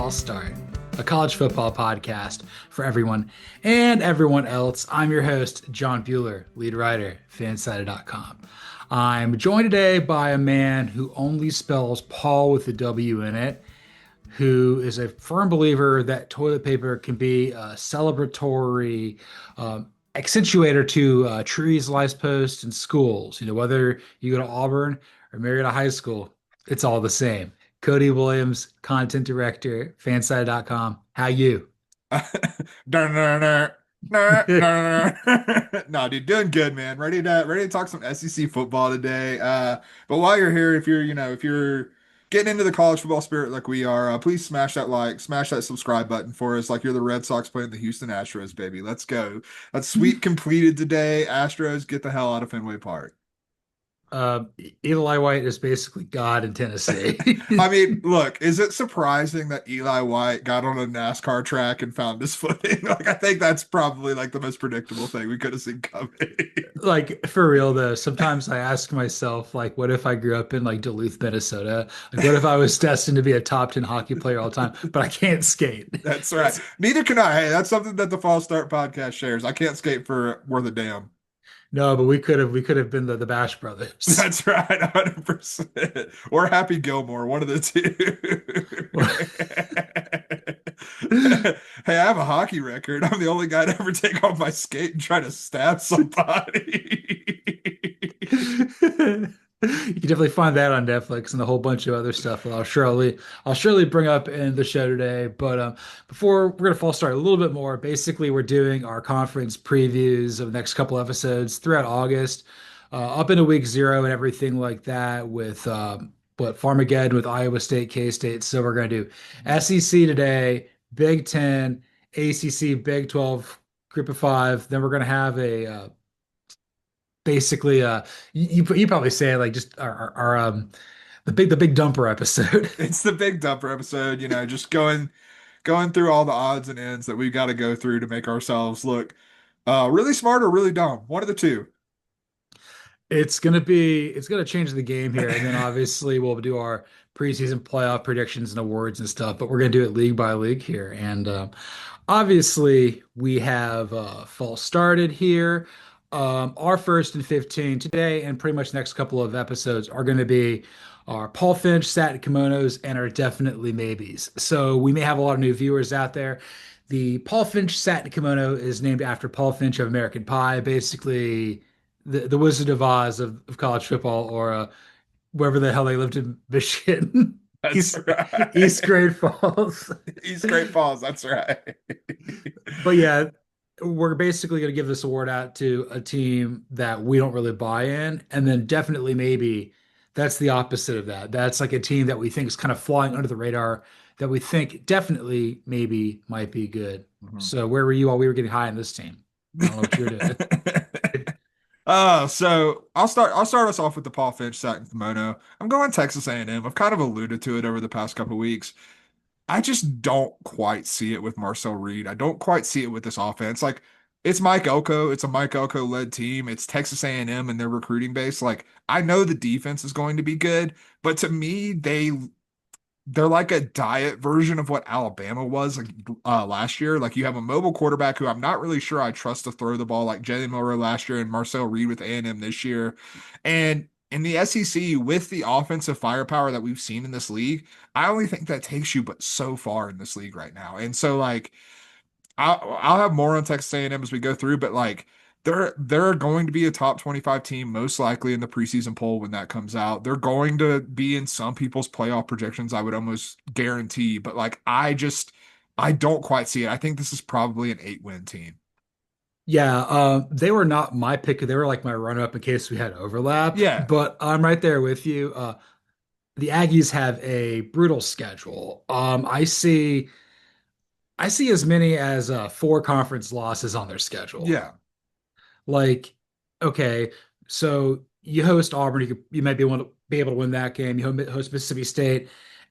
False Start, a college football podcast for everyone and everyone else. I'm your host, John Buhler, lead writer, fansided.com. I'm joined today by a man who only spells Paul with a W in it, who is a firm believer that toilet paper can be a celebratory accentuator to trees, lights posts, and schools. You know, whether you go to Auburn or Marietta High School, it's all the same. Cody Williams, content director, fanside.com. How you? Dun, dun, dun, dun, dun, dun. No, dude, doing good, man. Ready to talk some SEC football today. But while you're here, if you're getting into the college football spirit like we are, please smash that like, smash that subscribe button for us, like you're the Red Sox playing the Houston Astros, baby. Let's go. That's sweep completed today. Astros, get the hell out of Fenway Park. Eli White is basically God in Tennessee. I mean, look, is it surprising that Eli White got on a NASCAR track and found his footing? Like, I think that's probably like the most predictable thing we could have seen coming. Like for real though, sometimes I ask myself, like, what if I grew up in like Duluth, Minnesota? Like, what if I was destined to be a top 10 hockey player all the time, but I can't skate? That's right. Neither can I. Hey, that's something that the False Start podcast shares. I can't skate for worth a damn. No, but we could have been the Bash Brothers. That's right, 100%. Or Happy Gilmore, one of the two. Hey, I have a hockey record. I'm the only guy to ever take off my skate and try to stab somebody. You can definitely find that on Netflix and a whole bunch of other stuff that I'll surely bring up in the show today. But before we're gonna fall start a little bit more, basically we're doing our conference previews of the next couple episodes throughout August, up into week 0 and everything like that with what Farmageddon with Iowa State, K-State. So we're gonna do SEC today, Big Ten, ACC, Big 12, Group of Five. Then we're gonna have a basically you probably say like just our the big dumper episode. It's the big dumper episode, just going through all the odds and ends that we've got to go through to make ourselves look really smart or really dumb. One of the two. It's gonna change the game here, and then obviously we'll do our preseason playoff predictions and awards and stuff, but we're gonna do it league by league here. And obviously we have fall started here. Our first and 15 today and pretty much next couple of episodes are going to be our Paul Finch satin kimonos and our definitely maybes. So we may have a lot of new viewers out there. The Paul Finch satin kimono is named after Paul Finch of American Pie, basically the Wizard of Oz of college football, or wherever the hell they lived in Michigan, That's East right. East Great Falls. East Great Falls. That's right. But yeah, we're basically going to give this award out to a team that we don't really buy in. And then definitely maybe that's the opposite of that. That's like a team that we think is kind of flying under the radar that we think definitely maybe might be good. Mhm. So where were you while we were getting high on this team? I don't know what you were doing. So I'll start us off with the Paul Finch satin kimono. I'm going Texas A&M. I've kind of alluded to it over the past couple of weeks. I just don't quite see it with Marcel Reed. I don't quite see it with this offense. Like, it's Mike Elko. It's a Mike Elko led team. It's Texas A&M and M and their recruiting base. Like, I know the defense is going to be good, but to me, they're like a diet version of what Alabama was like last year. Like, you have a mobile quarterback who I'm not really sure I trust to throw the ball, like Jalen Milroe last year and Marcel Reed with A&M this year. And in the SEC, with the offensive firepower that we've seen in this league, I only think that takes you but so far in this league right now. And so, like, I'll have more on Texas A&M as we go through, but like, they're going to be a top 25 team most likely in the preseason poll when that comes out. They're going to be in some people's playoff projections, I would almost guarantee, but like, I don't quite see it. I think this is probably an 8-win team. Yeah, they were not my pick. They were like my runner-up in case we had overlap, Yeah. but I'm right there with you. The Aggies have a brutal schedule. I see as many as 4 conference losses on their schedule. Yeah. Like, okay, so you host Auburn, you might be able to win that game. You host Mississippi State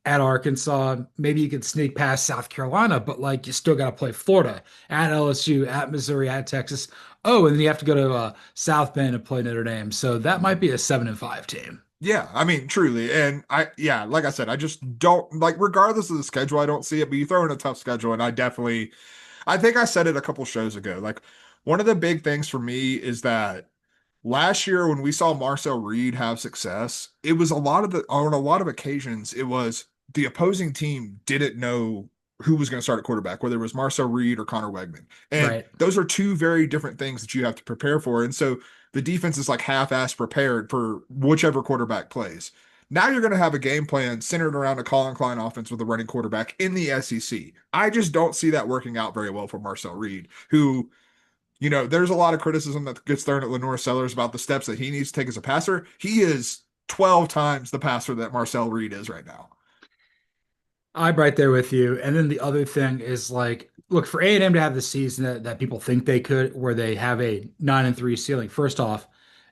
at Arkansas. Maybe you could sneak past South Carolina, but like you still got to play Florida at LSU, at Missouri, at Texas. Oh, and then you have to go to South Bend and play Notre Dame. So that might be a 7-5 team. Yeah, I mean, truly. And yeah, like I said, I just don't like, regardless of the schedule, I don't see it. But you throw in a tough schedule, and I think I said it a couple shows ago. Like, one of the big things for me is that last year when we saw Marcel Reed have success, it was on a lot of occasions, it was the opposing team didn't know who was going to start at quarterback, whether it was Marcel Reed or Connor Wegman. And Right. those are two very different things that you have to prepare for. And so the defense is like half-ass prepared for whichever quarterback plays. Now you're going to have a game plan centered around a Colin Klein offense with a running quarterback in the SEC. I just don't see that working out very well for Marcel Reed, who, there's a lot of criticism that gets thrown at Lenore Sellers about the steps that he needs to take as a passer. He is 12 times the passer that Marcel Reed is right now. I'm right there with you. And then the other thing is like, look, for A&M to have the season that people think they could, where they have a 9-3 ceiling. First off,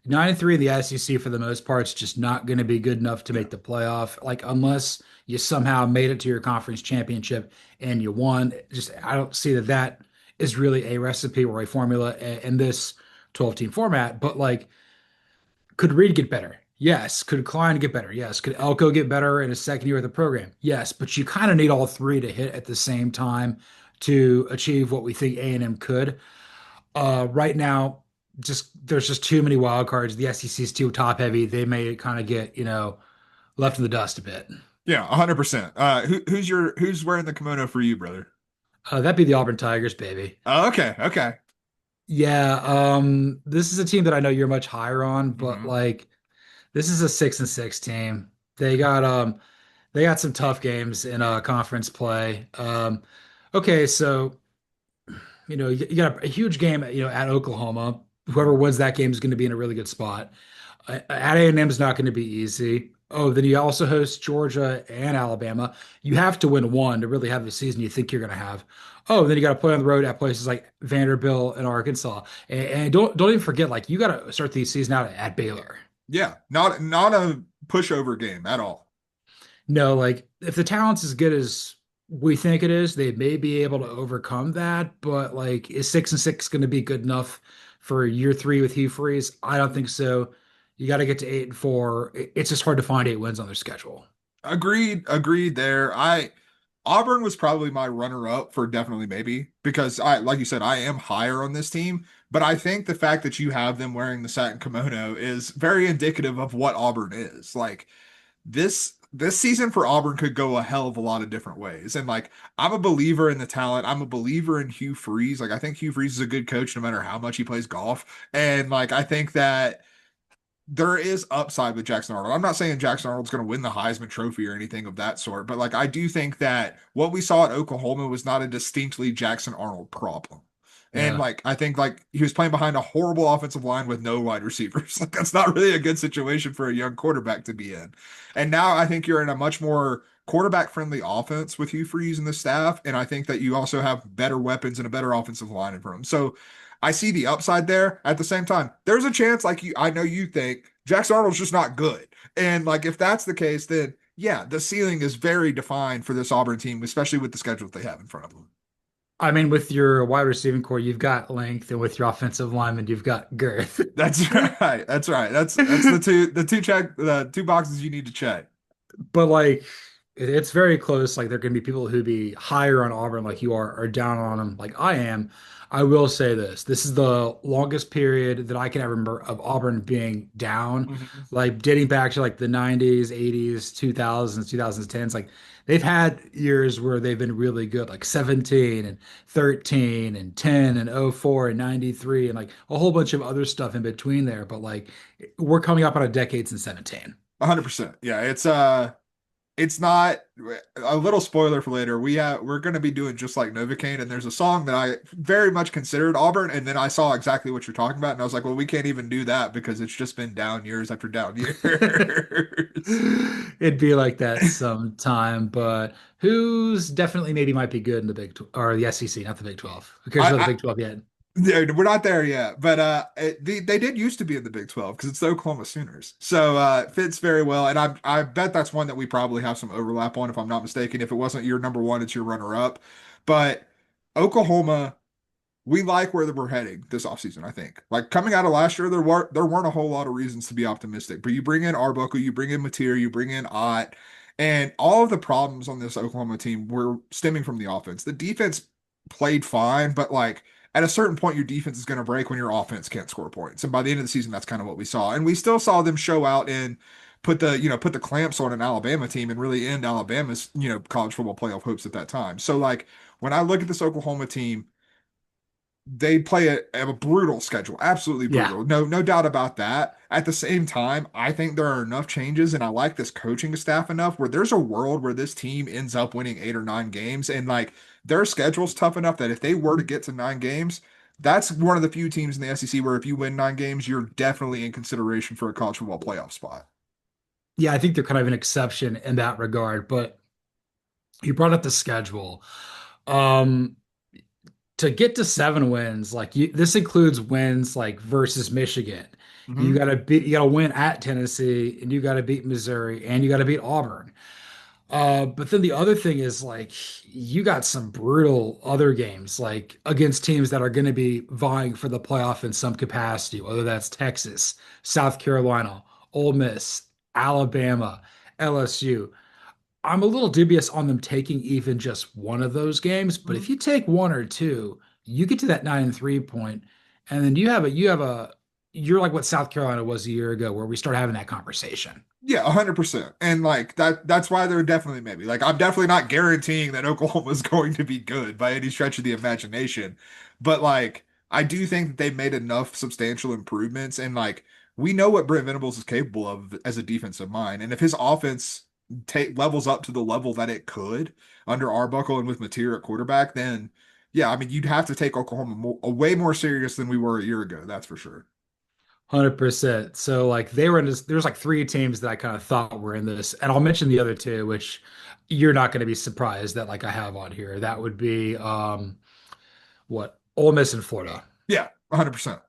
9-3 in the SEC for the most part is just not going to be good enough to Yeah. make the playoff. Like unless you somehow made it to your conference championship and you won, just I don't see that is really a recipe or a formula in this 12 team format. But like, could Reed get better? Yes. Could Klein get better? Yes. Could Elko get better in his second year of the program? Yes. But you kind of need all three to hit at the same time to achieve what we think A&M could. Right now, just there's just too many wild cards. The SEC is too top heavy. They may kind of get, left in the dust a bit. Yeah, 100%. Who's wearing the kimono for you, brother? That'd be the Auburn Tigers, baby. Oh, okay, okay. Yeah, this is a team that I know you're much higher on, but Hmm. like this is a 6-6 team. They got some tough games in conference play. Okay, so you got a huge game, at Oklahoma. Whoever wins that game is going to be in a really good spot. At A&M is not going to be easy. Oh, then you also host Georgia and Alabama. You have to win one to really have the season you think you're going to have. Oh, then you got to play on the road at places like Vanderbilt and Arkansas. And don't even forget, like you got to start the season out at Baylor. Yeah, not a pushover game at all. No, like if the talent's as good as we think it is, they may be able to overcome that. But like, is 6-6 going to be good enough for year three with Hugh Freeze? I don't think so. You got to get to 8-4. It's just hard to find 8 wins on their schedule. Agreed there. I Auburn was probably my runner-up for definitely maybe because like you said, I am higher on this team, but I think the fact that you have them wearing the satin kimono is very indicative of what Auburn is. Like, this season for Auburn could go a hell of a lot of different ways. And like, I'm a believer in the talent. I'm a believer in Hugh Freeze. Like, I think Hugh Freeze is a good coach no matter how much he plays golf. And like, I think that there is upside with Jackson Arnold. I'm not saying Jackson Arnold's going to win the Heisman Trophy or anything of that sort, but like, I do think that what we saw at Oklahoma was not a distinctly Jackson Arnold problem. And Yeah. like, I think like he was playing behind a horrible offensive line with no wide receivers. Like, that's not really a good situation for a young quarterback to be in. And now I think you're in a much more quarterback friendly offense with Hugh Freeze and the staff. And I think that you also have better weapons and a better offensive line in front of him. So I see the upside there. At the same time, there's a chance, like I know you think Jackson Arnold's just not good. And like, if that's the case, then yeah, the ceiling is very defined for this Auburn team, especially with the schedule that they have in front of them. I mean, with your wide receiving core, you've got length, and with your offensive lineman, you've got girth. That's right. That's right. That's the two boxes you need to check. But like, it's very close. Like, there can be people who be higher on Auburn, like you are, or down on them, like I am. I will say this: this is the longest period that I can ever remember of Auburn being down, Mhm. like dating back to like the 90s, 80s, 2000s, 2010s. Like, they've had years where they've been really good, like 17 and 13 and 10 and 04 and 93 and like a whole bunch of other stuff in between there. But like, we're coming up on a decade since 17. 100%. Yeah, it's not a little spoiler for later. We're going to be doing just like Novocaine, and there's a song that I very much considered Auburn, and then I saw exactly what you're talking about, and I was like, well, we can't even do that because it's just been down years after down years. It'd be like that sometime, but who's definitely maybe might be good in the or the SEC, not the Big 12. Who cares I, about the I Big 12 yet? Yeah, we're not there yet, but they did used to be in the Big 12 because it's the Oklahoma Sooners. So it fits very well, and I bet that's one that we probably have some overlap on, if I'm not mistaken. If it wasn't your number one, it's your runner up. But Oklahoma, we like where we're heading this offseason, I think. Like coming out of last year, there weren't a whole lot of reasons to be optimistic. But you bring in Arbuckle, you bring in Mateer, you bring in Ott, and all of the problems on this Oklahoma team were stemming from the offense. The defense played fine, but like at a certain point, your defense is going to break when your offense can't score points. And by the end of the season, that's kind of what we saw. And we still saw them show out and put the clamps on an Alabama team and really end Alabama's, college football playoff hopes at that time. So like when I look at this Oklahoma team, they play a brutal schedule, absolutely Yeah. brutal. No doubt about that. At the same time, I think there are enough changes, and I like this coaching staff enough where there's a world where this team ends up winning 8 or 9 games, and like their schedule's tough enough that if they were to get to 9 games, that's one of the few teams in the SEC where if you win 9 games, you're definitely in consideration for a college football playoff spot. Yeah, I think they're kind of an exception in that regard, but you brought up the schedule. Um, to get to 7 wins, like this includes wins like versus Michigan. Hmm. You gotta win at Tennessee, and you gotta beat Missouri, and you gotta beat Auburn. But then the other thing is like you got some brutal other games, like against teams that are going to be vying for the playoff in some capacity, whether that's Texas, South Carolina, Ole Miss, Alabama, LSU. I'm a little dubious on them taking even just one of those games, but if you take one or two, you get to that 9-3 point, and then you're like what South Carolina was a year ago, where we start having that conversation. Yeah, 100%. And like that's why they're definitely maybe. Like I'm definitely not guaranteeing that Oklahoma is going to be good by any stretch of the imagination. But like I do think that they've made enough substantial improvements and like we know what Brent Venables is capable of as a defensive mind. And if his offense levels up to the level that it could under Arbuckle and with Mateer at quarterback, then yeah, I mean you'd have to take Oklahoma way more serious than we were a year ago, that's for sure. 100%. So like they were in this, there's like three teams that I kind of thought were in this, and I'll mention the other two, which you're not going to be surprised that like I have on here. That would be what Ole Miss and Florida. Yeah, 100%.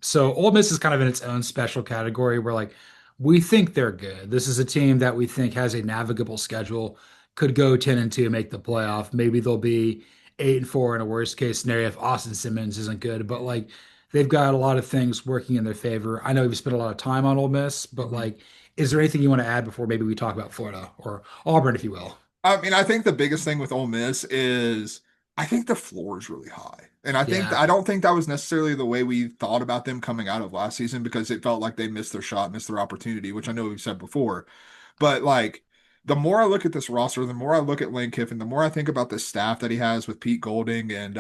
So Ole Miss is kind of in its own special category where like we think they're good. This is a team that we think has a navigable schedule, could go 10-2, make the playoff. Maybe they'll be 8-4 in a worst case scenario if Austin Simmons isn't good. But like they've got a lot of things working in their favor. I know we've spent a lot of time on Ole Miss, but like, is there anything you want to add before maybe we talk about Florida or Auburn, if you will? I mean, I think the biggest thing with Ole Miss is I think the floor is really high. And Yeah. I don't think that was necessarily the way we thought about them coming out of last season because it felt like they missed their shot, missed their opportunity, which I know we've said before. But like the more I look at this roster, the more I look at Lane Kiffin, the more I think about the staff that he has with Pete Golding and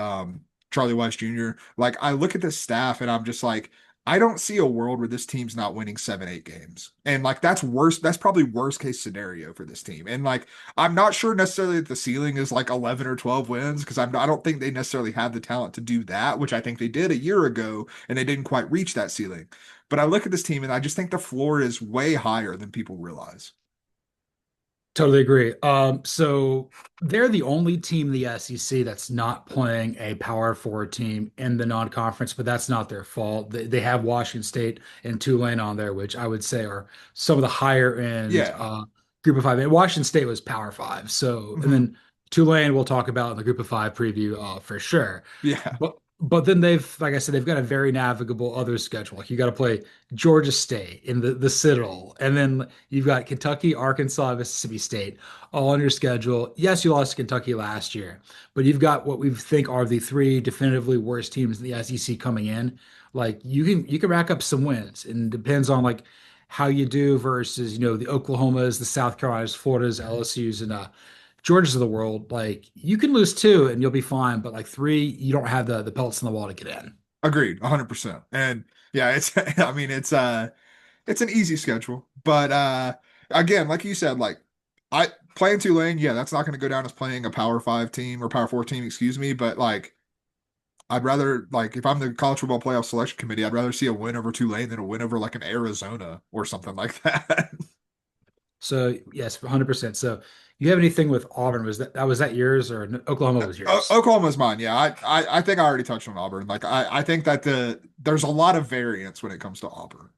Charlie Weiss Jr. Like I look at this staff and I'm just like, I don't see a world where this team's not winning 7, 8 games. And like that's worse, that's probably worst case scenario for this team. And like I'm not sure necessarily that the ceiling is like 11 or 12 wins because I don't think they necessarily have the talent to do that, which I think they did a year ago and they didn't quite reach that ceiling. But I look at this team and I just think the floor is way higher than people realize. Totally agree. So they're the only team in the SEC that's not playing a Power Four team in the non-conference, but that's not their fault. They have Washington State and Tulane on there, which I would say are some of the higher end Yeah. Group of Five. And Washington State was Power Five. So, and Hmm. then Tulane we'll talk about in the Group of Five preview for sure. Yeah. But then like I said, they've got a very navigable other schedule. Like you got to play Georgia State in the Citadel, and then you've got Kentucky, Arkansas, Mississippi State all on your schedule. Yes, you lost to Kentucky last year, but you've got what we think are the three definitively worst teams in the SEC coming in. Like you can rack up some wins, and it depends on like how you do versus the Oklahomas, the South Carolinas, Floridas, LSU's, and Georgia's of the world. Like you can lose two and you'll be fine, but like three, you don't have the pelts in the wall to get in. Agreed, 100%. And yeah, it's I mean it's an easy schedule, but again, like you said, like I playing Tulane, yeah, that's not going to go down as playing a Power 5 team or Power 4 team, excuse me, but like I'd rather like if I'm the college football playoff selection committee, I'd rather see a win over Tulane than a win over like an Arizona or something like that. So yes, 100%. So you have anything with Auburn? Was that yours or Oklahoma was yours? Oklahoma's mine. Yeah, I think I already touched on Auburn. Like I think that there's a lot of variance when it comes to Auburn.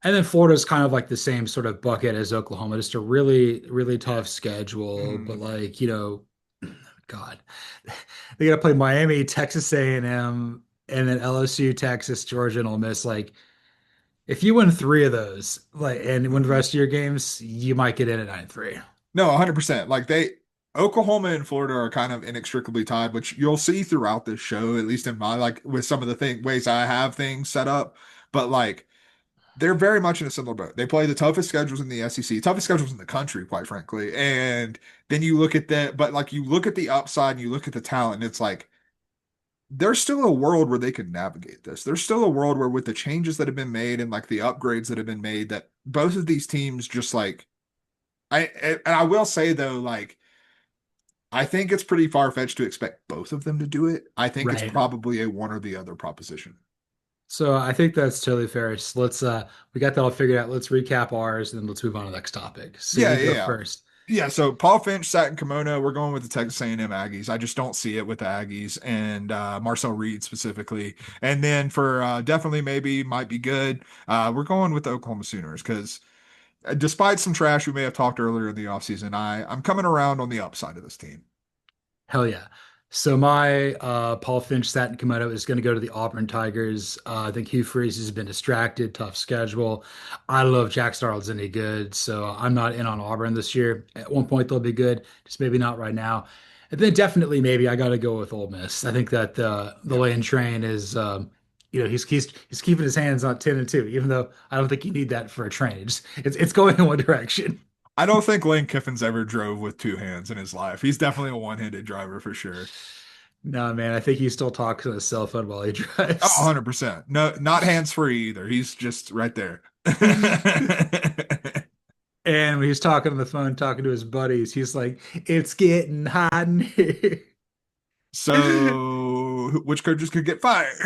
And then Florida's kind of like the same sort of bucket as Oklahoma, just a really, really tough schedule. But Mhm. like, God. They got to play Miami, Texas A&M, and then LSU, Texas, Georgia, and Ole Miss. Like, if you win three of those, like, and win the Mhm. rest of your games, you might get in at 9-3. No, 100%. Like Oklahoma and Florida are kind of inextricably tied, which you'll see throughout this show, at least in my like with some of the ways I have things set up. But like they're very much in a similar boat. They play the toughest schedules in the SEC, toughest schedules in the country, quite frankly. And then you look at that, but like you look at the upside and you look at the talent, and it's like there's still a world where they can navigate this. There's still a world where with the changes that have been made and like the upgrades that have been made, that both of these teams just like and I will say though, like I think it's pretty far-fetched to expect both of them to do it. I think it's Right. probably a one or the other proposition. So I think that's totally fair. So we got that all figured out. Let's recap ours and then let's move on to the next topic. So Yeah, you yeah, go yeah. first. Yeah, so Paul Finch sat in kimono. We're going with the Texas A&M Aggies. I just don't see it with the Aggies and Marcel Reed specifically. And then for definitely maybe might be good, we're going with the Oklahoma Sooners because despite some trash we may have talked earlier in the offseason, I'm coming around on the upside of this team. Hell yeah. So my Paul Finch Satin Komodo is going to go to the Auburn Tigers. I think Hugh Freeze has been distracted, tough schedule. I don't know if Jack Starle's any good, so I'm not in on Auburn this year. At one point they'll be good, just maybe not right now. And then definitely maybe I got to go with Ole Miss. I think that the Yeah. Lane Train is he's keeping his hands on 10-2, even though I don't think you need that for a train. It's going in one direction. I don't think Lane Kiffin's ever drove with two hands in his life. He's definitely a one-handed driver for sure. No, man, I think he still talks on his cell phone while he Oh, drives. 100%. No, not hands-free either. He's just right there. And when he's talking on the phone, talking to his buddies, he's like, "It's getting hot in here." So, which coaches could get fired?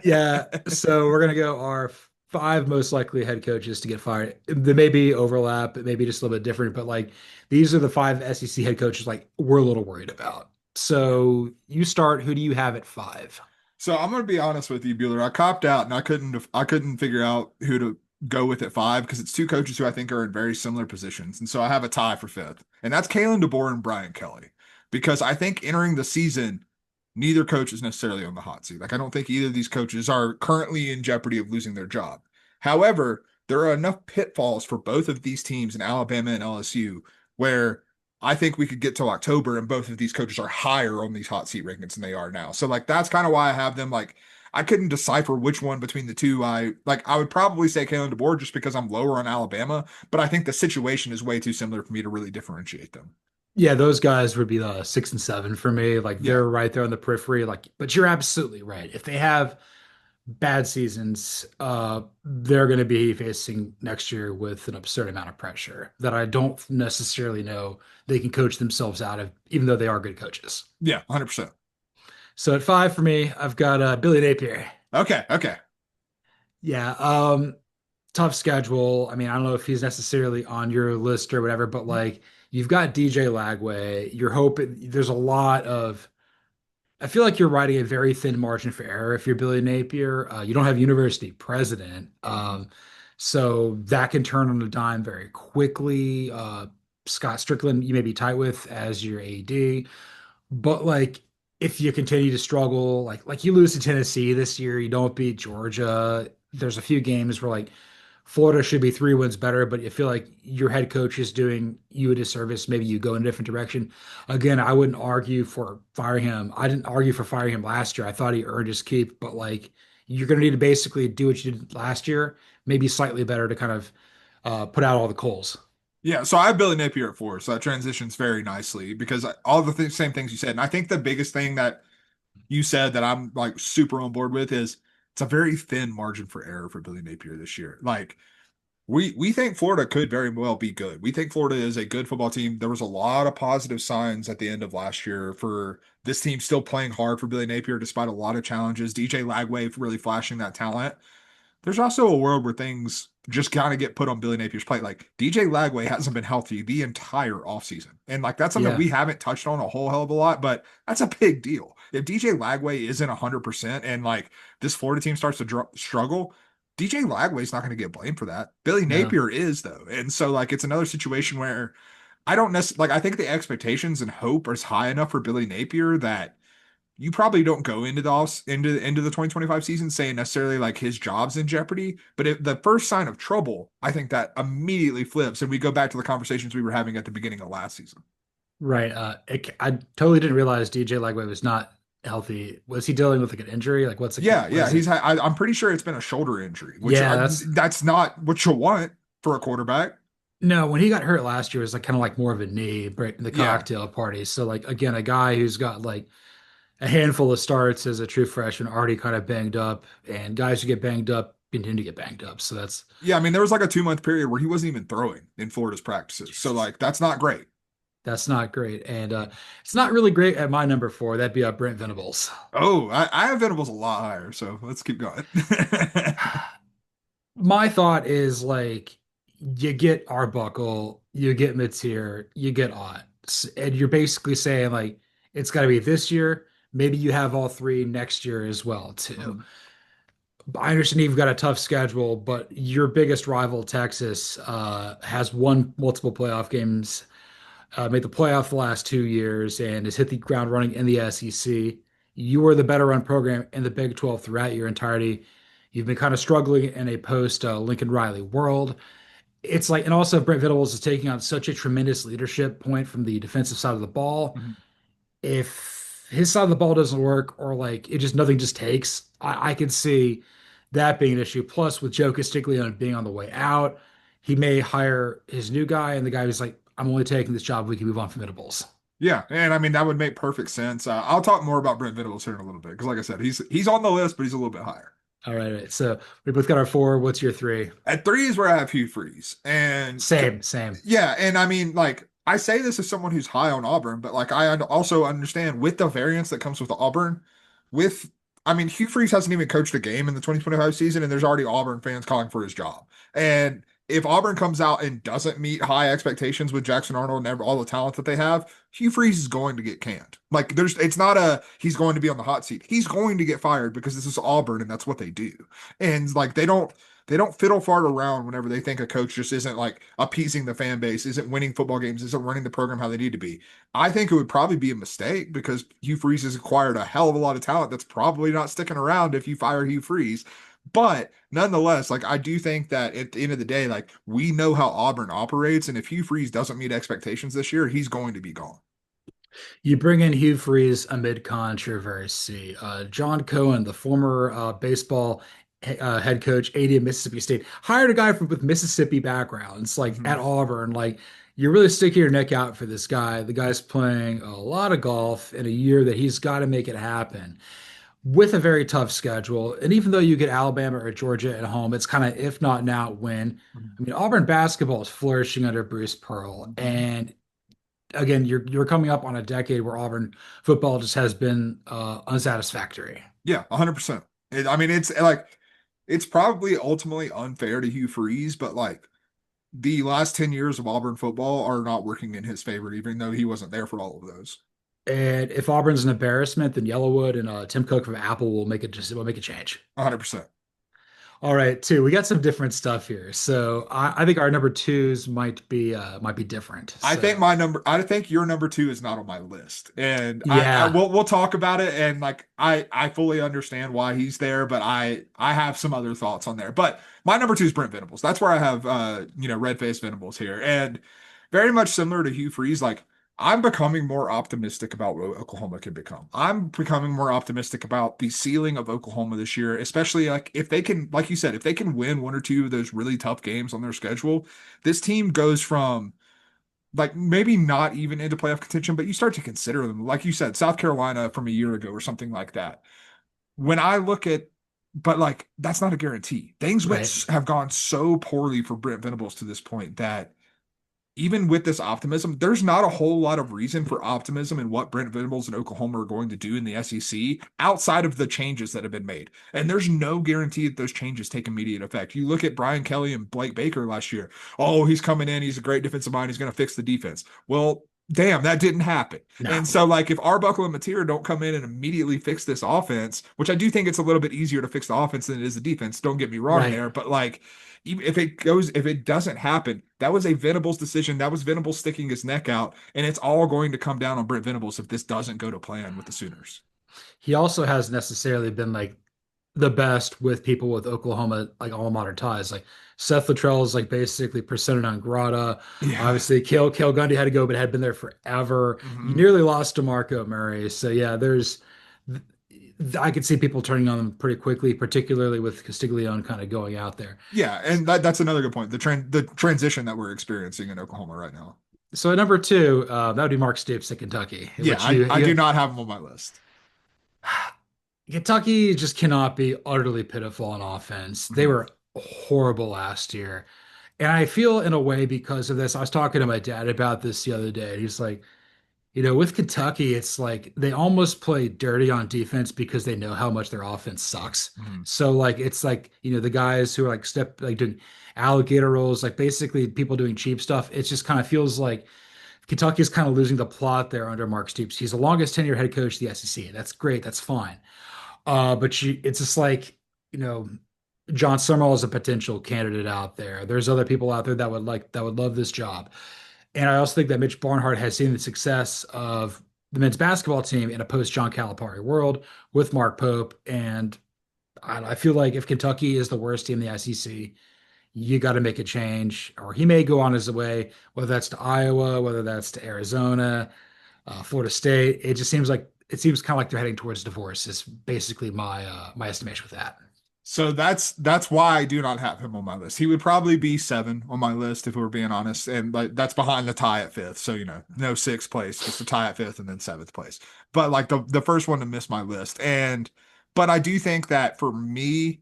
Yeah, so we're gonna go our five most likely head coaches to get fired. There may be overlap, it may be just a little bit different, but like these are the five SEC head coaches like we're a little worried about. So you start. Who do you have at five? So I'm gonna be honest with you, Bueller. I copped out and I couldn't figure out who to go with at five because it's two coaches who I think are in very similar positions. And so I have a tie for fifth. And that's Kalen DeBoer and Brian Kelly. Because I think entering the season, neither coach is necessarily on the hot seat. Like I don't think either of these coaches are currently in jeopardy of losing their job. However, there are enough pitfalls for both of these teams in Alabama and LSU where I think we could get till October and both of these coaches are higher on these hot seat rankings than they are now. So like that's kind of why I have them like I couldn't decipher which one between the two. I would probably say Kalen DeBoer just because I'm lower on Alabama, but I think the situation is way too similar for me to really differentiate them. Yeah, those guys would be the 6 and 7 for me. Like Yeah. they're right there on the periphery. Like, but you're absolutely right. If they have bad seasons, they're going to be facing next year with an absurd amount of pressure that I don't necessarily know they can coach themselves out of, even though they are good coaches. Yeah, 100%. So at five for me, I've got Billy Napier. Okay, okay. Yeah, tough schedule. I mean, I don't know if he's necessarily on your list or whatever, but like you've got DJ Lagway. You're hoping there's a lot of I feel like you're riding a very thin margin for error if you're Billy Napier. You don't have university president, so that can turn on a dime very quickly. Scott Strickland, you may be tight with as your AD, but like if you continue to struggle, like you lose to Tennessee this year, you don't beat Georgia. There's a few games where like Florida should be 3 wins better, but you feel like your head coach is doing you a disservice. Maybe you go in a different direction. Again, I wouldn't argue for firing him. I didn't argue for firing him last year. I thought he earned his keep, but like you're going to need to basically do what you did last year, maybe slightly better to kind of put out all the coals. Yeah, so I have Billy Napier at four, so that transitions very nicely because all the same things you said. And I think the biggest thing that you said that I'm like super on board with is it's a very thin margin for error for Billy Napier this year. Like we think Florida could very well be good. We think Florida is a good football team. There was a lot of positive signs at the end of last year for this team still playing hard for Billy Napier despite a lot of challenges. DJ Lagway really flashing that talent. There's also a world where things just kind of get put on Billy Napier's plate. Like DJ Lagway hasn't been healthy the entire offseason. And like that's something Yeah, we haven't touched on a whole hell of a lot, but that's a big deal. If DJ Lagway isn't 100% and like this Florida team starts to struggle, DJ Lagway's not going to get blamed for that. Billy no. Napier is though. And so like it's another situation where I don't necessarily like. I think the expectations and hope are high enough for Billy Napier that you probably don't go into the 2025 season saying necessarily like his job's in jeopardy. But if the first sign of trouble, I think that immediately flips, and we go back to the conversations we were having at the beginning of last season. Right. I totally didn't realize DJ Lagway was not healthy. Was he dealing with like an injury? Like Yeah, what yeah, is it? I'm pretty sure it's been a shoulder injury, which Yeah, that's that's not what you want for a quarterback. no, when he got hurt last year, it was like kind of like more of a knee break in the Yeah. cocktail party. So like again, a guy who's got like a handful of starts as a true freshman already kind of banged up, and guys who get banged up continue to get banged up. So Yeah, I mean, there was like a 2 month period where he wasn't even throwing in Florida's practices. So Jesus. like that's not great. That's not great. And it's not really great at my number four. That'd be Brent Venables. Oh, I have Venables a lot higher, so let's keep going. My thought is like you get Arbuckle, you get Mateer, you get Ott, and you're basically saying like it's got to be this year. Maybe you have all three next year as well too. Mhm, I understand you've got a tough schedule, but your biggest rival, Texas, has won multiple playoff games, made the playoff the last 2 years, and has hit the ground running in the SEC. You are the better run program in the Big 12 throughout your entirety. You've been kind of struggling in a post Lincoln Riley world. It's like, and also Brent Venables is taking on such a tremendous leadership point from the defensive side of the ball. mhm. If his side of the ball doesn't work, or like it just nothing just takes, I could see that being an issue. Plus, with Joe Castiglione being on the way out, he may hire his new guy, and the guy who's like, I'm only taking this job. We can move on from Venables. Yeah, and I mean that would make perfect sense. I'll talk more about Brent Venables here in a little bit because, like I said, he's on the list, but he's a little bit higher. All right. So we both got our four. What's your three? At three is where I have Hugh Freeze, and Same, same. yeah, and I mean like I say this as someone who's high on Auburn, but like I also understand with the variance that comes with Auburn, with I mean Hugh Freeze hasn't even coached a game in the 2025 season, and there's already Auburn fans calling for his job, and if Auburn comes out and doesn't meet high expectations with Jackson Arnold and all the talent that they have, Hugh Freeze is going to get canned. Like it's not a he's going to be on the hot seat. He's going to get fired because this is Auburn and that's what they do. And like they don't fiddle fart around whenever they think a coach just isn't like appeasing the fan base, isn't winning football games, isn't running the program how they need to be. I think it would probably be a mistake because Hugh Freeze has acquired a hell of a lot of talent that's probably not sticking around if you fire Hugh Freeze. But nonetheless, like I do think that at the end of the day, like we know how Auburn operates, and if Hugh Freeze doesn't meet expectations this year, he's going to be gone. You bring in Hugh Freeze amid controversy. John Cohen, the former baseball head coach, AD of Mississippi State, hired a guy with Mississippi backgrounds, like Mhm. at Auburn. Like you're really sticking your neck out for this guy. The guy's playing a lot of golf in a year that he's got to make it happen with a very tough schedule. And even though you get Alabama or Georgia at home, it's kind of if not now, when. I mean, Auburn basketball is flourishing under Bruce Pearl, Mhm. and again, you're coming up on a decade where Auburn football just has been unsatisfactory. Yeah, 100%. I mean, it's like it's probably ultimately unfair to Hugh Freeze, but like the last 10 years of Auburn football are not working in his favor, even though he wasn't there for all of those. And if Auburn's an embarrassment, then Yellowwood and Tim Cook from Apple will make a change. 100%. All right, two. We got some different stuff here. So I think our number twos might be different. So I think your number two is not on my list. And I yeah, we'll talk about it. And like, I fully understand why he's there, but I have some other thoughts on there. But my number two is Brent Venables. That's where I have, red face Venables here. And very much similar to Hugh Freeze, like, I'm becoming more optimistic about what Oklahoma can become. I'm becoming more optimistic about the ceiling of Oklahoma this year, especially like if they can, like you said, if they can win one or two of those really tough games on their schedule, this team goes from like maybe not even into playoff contention, but you start to consider them. Like you said, South Carolina from a year ago or something like that. When I look at, but like that's not a guarantee. Things right. have gone so poorly for Brent Venables to this point that even with this optimism, there's not a whole lot of reason for optimism in what Brent Venables and Oklahoma are going to do in the SEC outside of the changes that have been made. And there's no guarantee that those changes take immediate effect. You look at Brian Kelly and Blake Baker last year. Oh, he's coming in. He's a great defensive mind. He's going to fix the defense. Well, damn, that didn't happen. And No, so, like, if Arbuckle and Mateer don't come in and immediately fix this offense, which I do think it's a little bit easier to fix the offense than it is the defense, don't get me wrong right. there, but like, Even if it doesn't happen, that was a Venables decision. That was Venables sticking his neck out, and it's all going to come down on Brent Venables if this doesn't go to plan with the Sooners. He also hasn't necessarily been like the best with people with Oklahoma like alma mater ties. Like Seth Luttrell is like basically persona non grata. Yeah. Obviously, Cale Gundy had to go, but had been there forever. You Mhm. nearly lost to Marco Murray. So yeah, I could see people turning on them pretty quickly, particularly with Castiglione kind of going out there. Yeah, and that's another good point. The transition that we're experiencing in Oklahoma right now. So at number two, that would be Mark Stoops at Kentucky, Yeah, which I do not have him on my list. Kentucky just cannot be utterly pitiful on offense. They Mhm. were horrible last year. And I feel in a way because of this, I was talking to my dad about this the other day. He's like, with Kentucky, it's like they almost play dirty on defense because they know how much their offense sucks. Mhm. So like it's like, the guys who are like doing alligator rolls, like basically people doing cheap stuff. It just kind of feels like Kentucky is kind of losing the plot there under Mark Stoops. He's the longest tenured head coach of the SEC. That's great. That's fine. It's just like, you know, John Summerall is a potential candidate out there. There's other people out there that would love this job. And I also think that Mitch Barnhart has seen the success of the men's basketball team in a post John Calipari world with Mark Pope. And I feel like if Kentucky is the worst team in the SEC, you got to make a change, or he may go on his way, whether that's to Iowa, whether that's to Arizona, Florida State. It seems kind of like they're heading towards divorce. Is basically my estimation with that. So that's why I do not have him on my list. He would probably be seven on my list if we were being honest, and like that's behind the tie at fifth. So no sixth place, just a tie at fifth and then seventh place. But like the first one to miss my list, and but I do think that for me,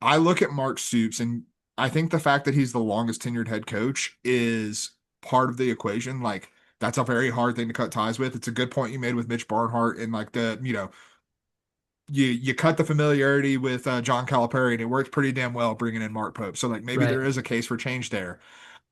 I look at Mark Stoops, and I think the fact that he's the longest tenured head coach is part of the equation. Like that's a very hard thing to cut ties with. It's a good point you made with Mitch Barnhart and like you cut the familiarity with John Calipari and it worked pretty damn well bringing in Mark Pope. So like maybe there Right. is a case for change there.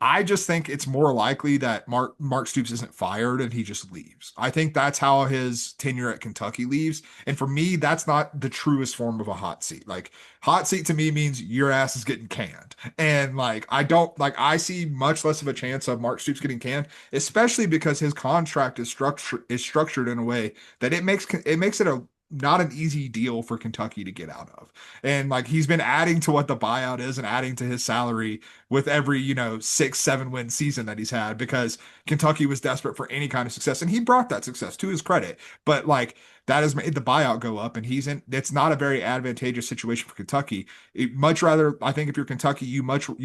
I just think it's more likely that Mark Stoops isn't fired and he just leaves. I think that's how his tenure at Kentucky leaves. And for me, that's not the truest form of a hot seat. Like hot seat to me means your ass is getting canned. And like I see much less of a chance of Mark Stoops getting canned, especially because his contract is structured in a way that it makes it a not an easy deal for Kentucky to get out of. And like he's been adding to what the buyout is and adding to his salary with every, 6, 7 win season that he's had because Kentucky was desperate for any kind of success. And he brought that success to his credit. But like that has made the buyout go up and it's not a very advantageous situation for Kentucky. Much rather, I think if you're Kentucky, you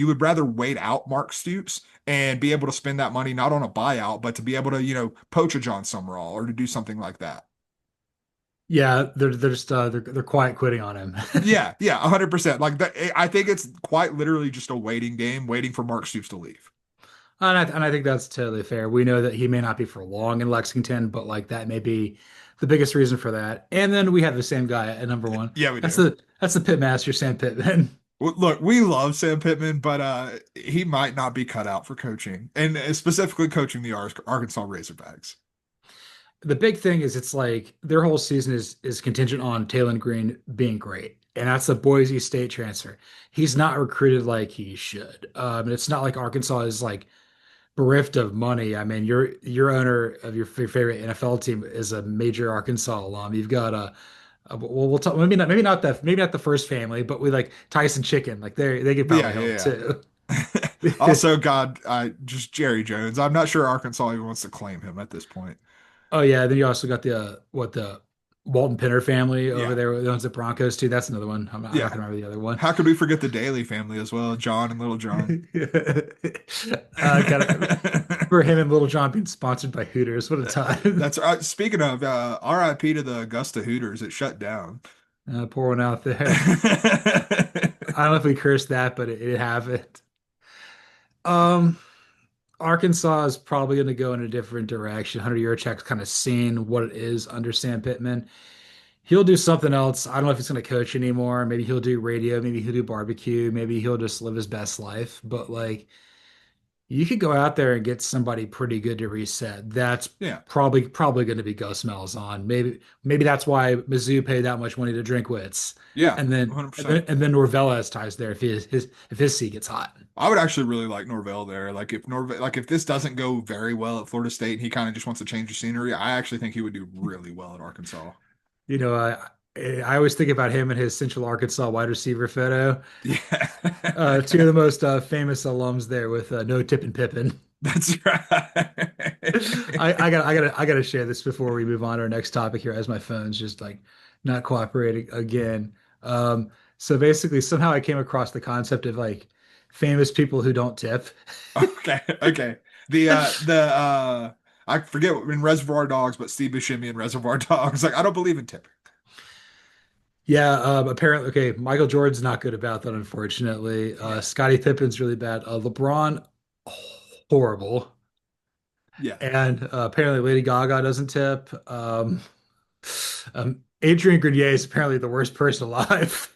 would rather wait out Mark Stoops and be able to spend that money not on a buyout, but to be able to, poach a John Summerall or to do something like that. Yeah, they're just they're quiet quitting on him. Yeah, yeah, 100%. Like that, I think it's quite literally just a waiting game, waiting for Mark Stoops to leave. And I think that's totally fair. We know that he may not be for long in Lexington, but like that may be the biggest reason for that. And then we have the same guy at number one. Yeah, we That's do. the pitmaster, Sam Pittman. Look, we love Sam Pittman, but he might not be cut out for coaching, and specifically coaching the Arkansas Razorbacks. The big thing is it's like their whole season is contingent on Taylor Green being great. And that's a Boise State transfer. He's not recruited like he should. And it's not like Arkansas is like bereft of money. I mean, your owner of your favorite NFL team is a major Arkansas alum. You've got well, we'll talk, maybe not the first family, but we like Tyson Chicken. Like they could But probably yeah, help yeah, too. yeah. Also, God, just Jerry Jones. I'm not sure Arkansas even wants to claim him at this point. Oh yeah, then you also got the Walton Penner family over Yeah, there who owns the Broncos too. That's another one. I'm not yeah. gonna remember the other one. How could we forget the Daly family as well? John and Little John. Got for him and Little John being sponsored by Hooters. What a time. That's speaking of RIP to the Augusta Hooters. It shut down. Pour one out there. I don't know if we cursed that, but it happened. Um, Arkansas is probably going to go in a different direction. Hunter Yurachek's kind of seen what it is under Sam Pittman. He'll do something else. I don't know if he's going to coach anymore. Maybe he'll do radio. Maybe he'll do barbecue. Maybe he'll just live his best life. But like, You could go out there and get somebody pretty good to reset. That's Yeah. probably going to be Gus Malzahn. Maybe that's why Mizzou paid that much money to Drinkwitz, Yeah, and then 100%. Norvell has ties there if his seat gets hot. I would actually really like Norvell there. Like if this doesn't go very well at Florida State and he kind of just wants to change the scenery, I actually think he would do really well at Arkansas. You know, I always think about him and his Central Arkansas wide receiver photo. Yeah. Two of the most famous alums there with no Tip and Pippin. That's right. I gotta share this before we move on to our next topic here, as my phone's just like not cooperating again. So basically, somehow I came across the concept of like famous people who don't tip. Okay, okay. The I forget in Reservoir Dogs, but Steve Buscemi in Reservoir Dogs. Like I don't believe in tipping. Yeah, apparently, okay, Michael Jordan's not good about that, unfortunately. Yeah. Scottie Pippen's really bad. LeBron, horrible. Yeah. And apparently Lady Gaga doesn't tip. Adrian Grenier is apparently the worst person alive.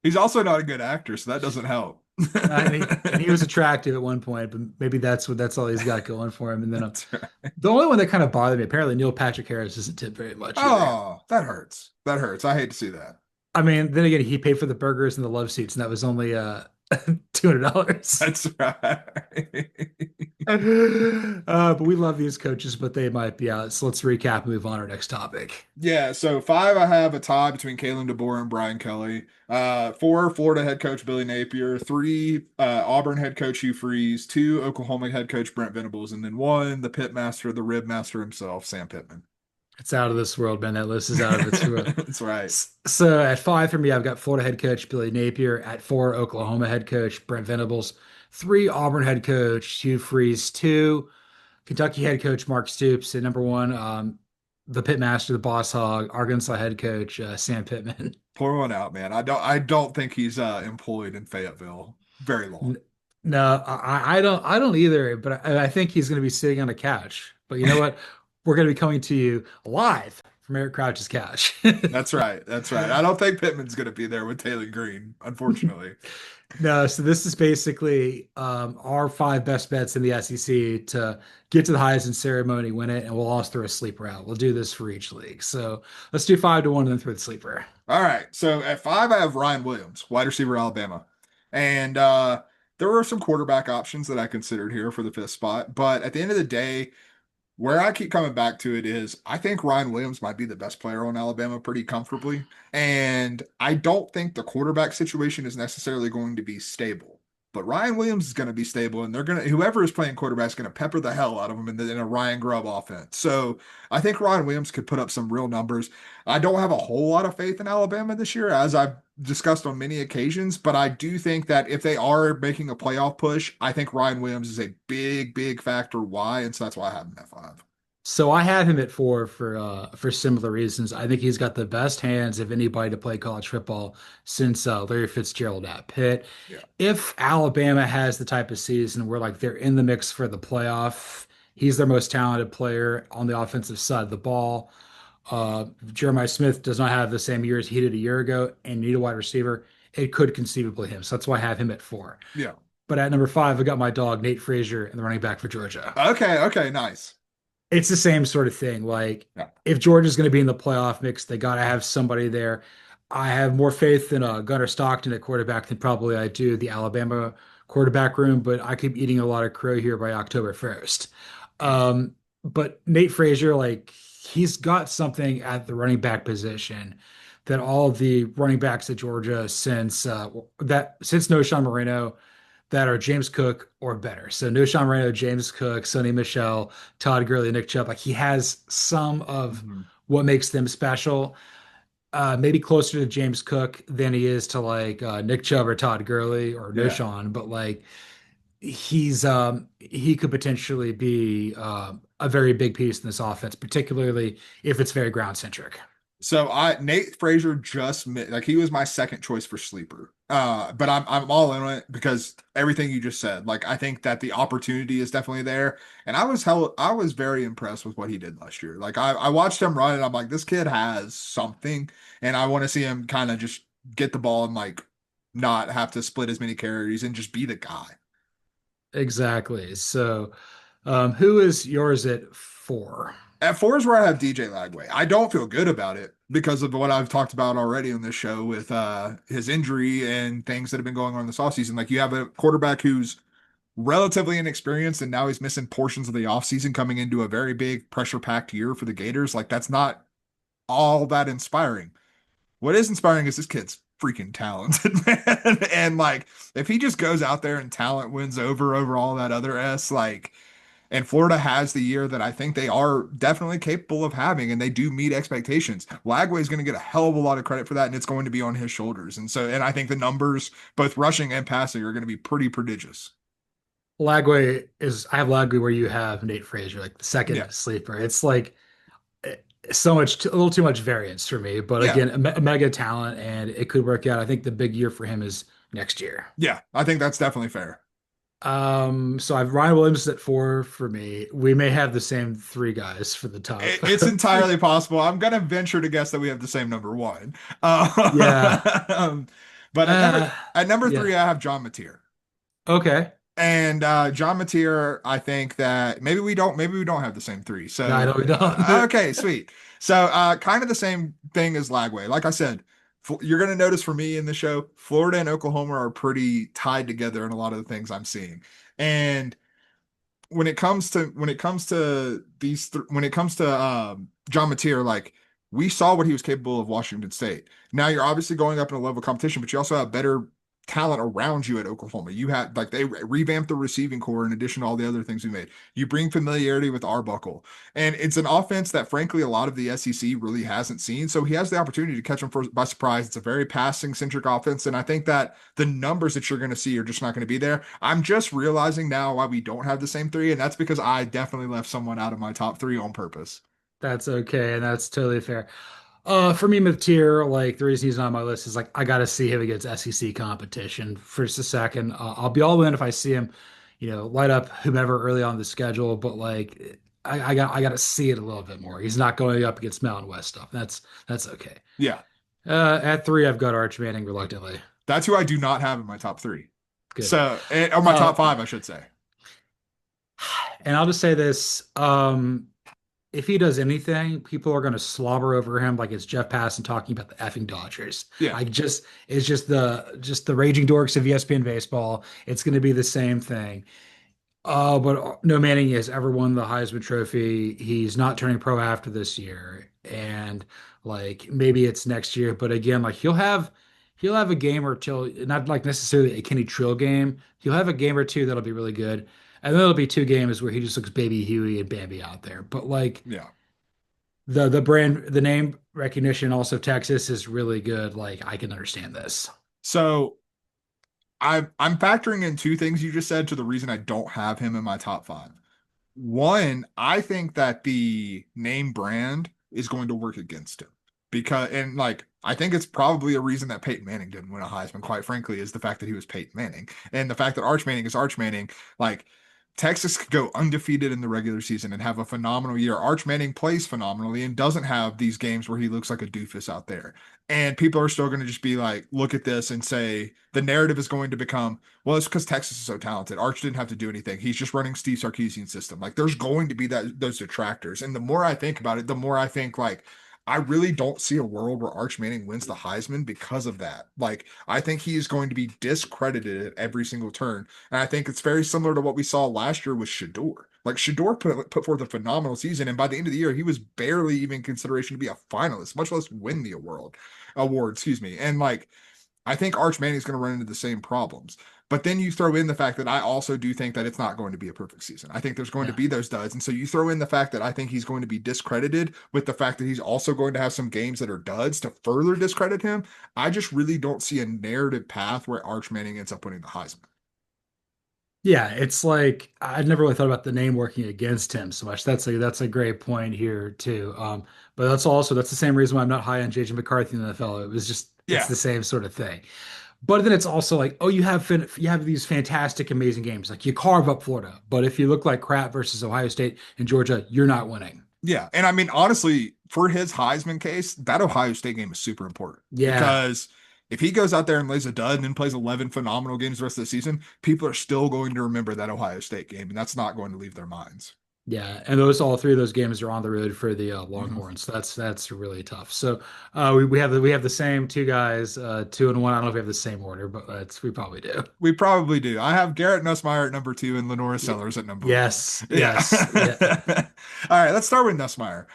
He's also not a good actor, so that doesn't help. And he was attractive at one point, but maybe that's all he's got going for him. And then That's right. the only one that kind of bothered me, apparently Neil Patrick Harris doesn't tip very much either. Oh, that hurts. That hurts. I hate to see that. I mean, then again, he paid for the burgers and the love seats, and that was only $200. That's right. But we love these coaches, but they might be out. So let's recap and move on to our next topic. Yeah, so five, I have a tie between Kalen DeBoer and Brian Kelly. Four, Florida head coach Billy Napier. Three, Auburn head coach Hugh Freeze. Two, Oklahoma head coach Brent Venables. And then one, the pit master, the rib master himself, Sam Pittman. It's out of this world, man. That list is out of its world. That's right. So at five for me, I've got Florida head coach Billy Napier. At four, Oklahoma head coach Brent Venables. Three, Auburn head coach Hugh Freeze. Two, Kentucky head coach Mark Stoops. And number one, the pitmaster, the boss hog, Arkansas head coach Sam Pittman. Pour one out, man. I don't think he's employed in Fayetteville very long. N- No, I don't either. But I think he's going to be sitting on a couch. But you know what? We're going to be coming to you live from Eric Crouch's couch. That's right. That's right. I don't think Pittman's going to be there with Taylor Green, unfortunately. No, so this is basically our five best bets in the SEC to get to the Heisman ceremony, win it, and we'll also throw a sleeper out. We'll do this for each league. So let's do 5-1 and then throw the sleeper. All right. So at five, I have Ryan Williams, wide receiver, Alabama. And there were some quarterback options that I considered here for the fifth spot. But at the end of the day, where I keep coming back to it is I think Ryan Williams might be the best player on Alabama pretty comfortably. And I don't think the quarterback situation is necessarily going to be stable. But Ryan Williams is going to be stable, and they're going to, whoever is playing quarterback is going to pepper the hell out of him in a Ryan Grubb offense. So I think Ryan Williams could put up some real numbers. I don't have a whole lot of faith in Alabama this year, as I've discussed on many occasions, but I do think that if they are making a playoff push, I think Ryan Williams is a big, big factor why, and so that's why I have him at five. So I have him at four for similar reasons. I think he's got the best hands of anybody to play college football since Larry Fitzgerald at Pitt. Yeah. If Alabama has the type of season where like they're in the mix for the playoff, he's their most talented player on the offensive side of the ball. Jeremiah Smith does not have the same years he did a year ago and need a wide receiver. It could conceivably him. So that's why I have him at four. Yeah. But at number five, I got my dog, Nate Frazier, and the running back for Georgia. Okay, okay, nice. It's the same sort of thing. Like, Yeah. if Georgia's going to be in the playoff mix, they got to have somebody there. I have more faith in Gunnar Stockton at quarterback than probably I do the Alabama quarterback room, but I keep eating a lot of crow here by October 1st. But Nate Frazier, like, he's got something at the running back position that all of the running backs at Georgia since No. Sean Moreno that are James Cook or better. So no Sean Moreno, James Cook, Sonny Michelle, Todd Gurley, Nick Chubb. Like he has some of Mhm. what makes them special. Maybe closer to James Cook than he is to like Nick Chubb or Todd Gurley or no Yeah. Sean, but like he could potentially be a very big piece in this offense, particularly if it's very ground centric. So Nate Frazier like he was my second choice for sleeper. But I'm all in on it because everything you just said. Like I think that the opportunity is definitely there. And I was very impressed with what he did last year. Like I watched him run and I'm like, this kid has something. And I want to see him kind of just get the ball and like not have to split as many carries and just be the guy. Exactly. So, who is yours at 4? At four is where I have DJ Lagway. I don't feel good about it because of what I've talked about already on this show with his injury and things that have been going on this offseason. Like you have a quarterback who's relatively inexperienced and now he's missing portions of the offseason coming into a very big pressure packed year for the Gators. Like that's not all that inspiring. What is inspiring is this kid's freaking talented, man. And like if he just goes out there and talent wins over all that other like and Florida has the year that I think they are definitely capable of having, and they do meet expectations. Lagway is going to get a hell of a lot of credit for that, and it's going to be on his shoulders. And I think the numbers, both rushing and passing, are going to be pretty prodigious. I have Lagway where you have Nate Frazier, like the Yeah, second sleeper. It's like eh, a little too much variance for me. But yeah, again, a mega talent, and it could work out. I think the big year for him is next year. yeah. I think that's definitely fair. So I've Ryan Williams at 4 for me. We may have the same three guys for the top. It's entirely possible. I'm going to venture to guess that we have the same number one. Yeah. But Uh, at number yeah. three, I have John Mateer. Okay. And John Mateer, I think that maybe we don't have the same three. No, I So don't. We don't. okay, sweet. So kind of the same thing as Lagway. Like I said, you're going to notice for me in the show, Florida and Oklahoma are pretty tied together in a lot of the things I'm seeing. And when it comes to John Mateer, like we saw what he was capable of Washington State. Now you're obviously going up in a level of competition, but you also have better talent around you at Oklahoma. You had like they revamped the receiving core in addition to all the other things we made. You bring familiarity with Arbuckle, and it's an offense that frankly a lot of the SEC really hasn't seen. So he has the opportunity to catch them by surprise. It's a very passing centric offense, and I think that the numbers that you're going to see are just not going to be there. I'm just realizing now why we don't have the same three, and that's because I definitely left someone out of my top three on purpose. That's okay, and that's totally fair. For me, Mateer, like the reason he's not on my list is like I got to see him against SEC competition for just a second. I'll be all in if I see him, light up whomever early on the schedule. But like I got to see it a little bit more. He's not going up against Mountain West stuff. That's okay. Yeah, At 3, I've got Arch Manning reluctantly. that's who I do not have in my top three. Good. So, or my Uh, top five, I should say. and I'll just say this. If he does anything, people are going to slobber over him like it's Jeff Passan talking about the effing Dodgers. Yeah. It's just the raging dorks of ESPN baseball. It's going to be the same thing. But no Manning has ever won the Heisman Trophy. He's not turning pro after this year, and like maybe it's next year. But again, like he'll have a game or two, not like necessarily a Kenny Trill game. He'll have a game or two that'll be really good, and then there'll be 2 games where he just looks Baby Huey and Bambi out there. But like Yeah. the name recognition also Texas is really good. Like I can understand this. So I'm factoring in two things you just said to the reason I don't have him in my top five. One, I think that the name brand is going to work against him because, and like, I think it's probably a reason that Peyton Manning didn't win a Heisman, quite frankly, is the fact that he was Peyton Manning. And the fact that Arch Manning is Arch Manning, like, Texas could go undefeated in the regular season and have a phenomenal year. Arch Manning plays phenomenally and doesn't have these games where he looks like a doofus out there. And people are still going to just be like, look at this and say the narrative is going to become, well, it's because Texas is so talented. Arch didn't have to do anything. He's just running Steve Sarkisian's system. Like there's going to be those detractors. And the more I think about it, the more I think like I really don't see a world where Arch Manning wins the Heisman because of that. Like I think he is going to be discredited at every single turn. And I think it's very similar to what we saw last year with Shador. Like Shador put forth a phenomenal season, and by the end of the year, he was barely even consideration to be a finalist, much less win the award. Excuse me. And like I think Arch Manning is going to run into the same problems. But then you throw in the fact that I also do think that it's not going to be a perfect season. I think there's going to Yeah. be those duds. And so you throw in the fact that I think he's going to be discredited with the fact that he's also going to have some games that are duds to further discredit him. I just really don't see a narrative path where Arch Manning ends up winning the Heisman. Yeah, it's like I never really thought about the name working against him so much. That's a great point here too. But that's the same reason why I'm not high on JJ McCarthy in the NFL. It's Yeah. the same sort of thing. But then it's also like, oh, you have these fantastic, amazing games. Like you carve up Florida, but if you look like crap versus Ohio State and Georgia, you're not winning. Yeah. And I mean, honestly, for his Heisman case, that Ohio State game is super important Yeah, because If he goes out there and lays a dud and then plays 11 phenomenal games the rest of the season, people are still going to remember that Ohio State game, and that's not going to leave their minds. Yeah, and those all three of those games are on the road for the Mhm. Longhorns. That's really tough. So we have the same two guys, 2-1. I don't know if we have the same order, but we probably do. We probably do. I have Garrett Nussmeier at number two and Lenora Sellers at number one. Yes, Yeah. yes, yeah. All right, let's start with Nussmeier.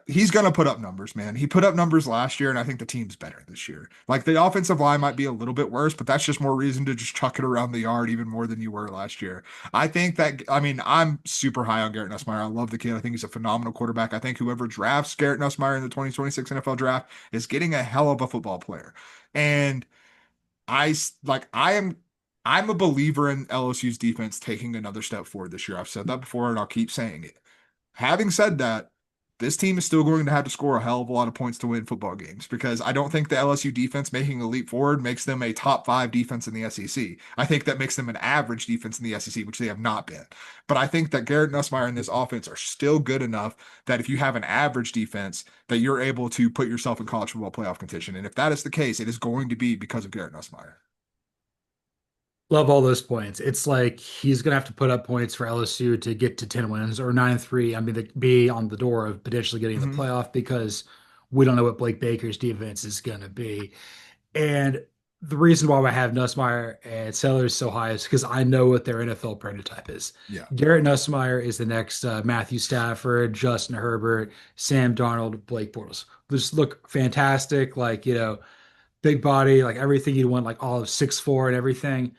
He's gonna put up numbers, man. He put up numbers last year, and I think the team's better this year. Like the offensive line might be a little bit worse, but that's just more reason to just chuck it around the yard even more than you were last year. I think that I mean I'm super high on Garrett Nussmeier. I love the kid. I think he's a phenomenal quarterback. I think whoever drafts Garrett Nussmeier in the 2026 NFL draft is getting a hell of a football player. And I'm a believer in LSU's defense taking another step forward this year. I've said that before and I'll keep saying it. Having said that, this team is still going to have to score a hell of a lot of points to win football games because I don't think the LSU defense making a leap forward makes them a top five defense in the SEC. I think that makes them an average defense in the SEC, which they have not been. But I think that Garrett Nussmeier and this offense are still good enough that if you have an average defense, that you're able to put yourself in college football playoff contention. And if that is the case, it is going to be because of Garrett Nussmeier. Love all those points. It's like he's gonna have to put up points for LSU to get to 10 wins or 9-3. I mean, be on the door of potentially getting the Mhm. playoff because we don't know what Blake Baker's defense is gonna be. And the reason why I have Nussmeier and Sellers so high is because I know what their NFL prototype is. Yeah. Garrett Nussmeier is the next Matthew Stafford, Justin Herbert, Sam Darnold, Blake Bortles. Just look fantastic, like big body, like everything you'd want, like all of 6'4" and everything.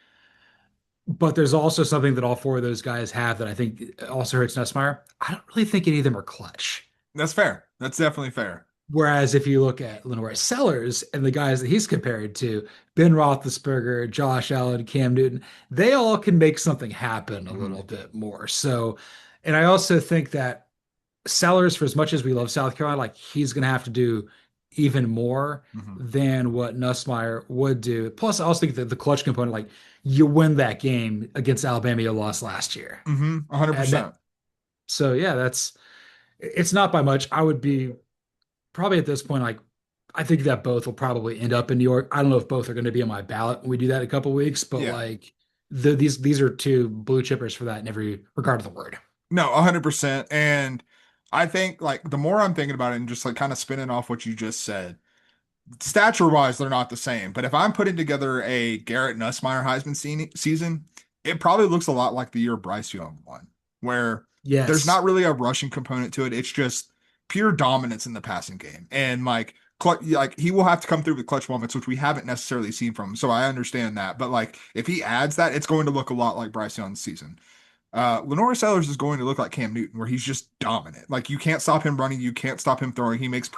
But there's also something that all four of those guys have that I think also hurts Nussmeier. I don't really think any of them are clutch. That's fair. That's definitely fair. Whereas if you look at Lenore Sellers and the guys that he's compared to, Ben Roethlisberger, Josh Allen, Cam Newton, they all can make something happen a Mhm. little bit more. So, and I also think that Sellers, for as much as we love South Carolina, like he's going to have to do even more Mhm. than what Nussmeier would do. Plus, I also think that the clutch component, like you win that game against Alabama you lost last year. Mhm. And that, 100%. so yeah, it's not by much. I would be probably at this point, like I think that both will probably end up in New York. I don't know if both are going to be on my ballot when we do that in a couple weeks, but Yeah. like these are two blue chippers for that in every regard of the word. No, 100%. And I think like the more I'm thinking about it and just like kind of spinning off what you just said, stature wise, they're not the same. But if I'm putting together a Garrett Nussmeier Heisman season, it probably looks a lot like the year Bryce Young won, where there's Yes. not really a rushing component to it. It's just pure dominance in the passing game. And like he will have to come through with clutch moments, which we haven't necessarily seen from him. So I understand that. But like if he adds that, it's going to look a lot like Bryce Young's season. Lenora Sellers is going to look like Cam Newton, where he's just dominant. Like you can't stop him running, you can't stop him throwing. He makes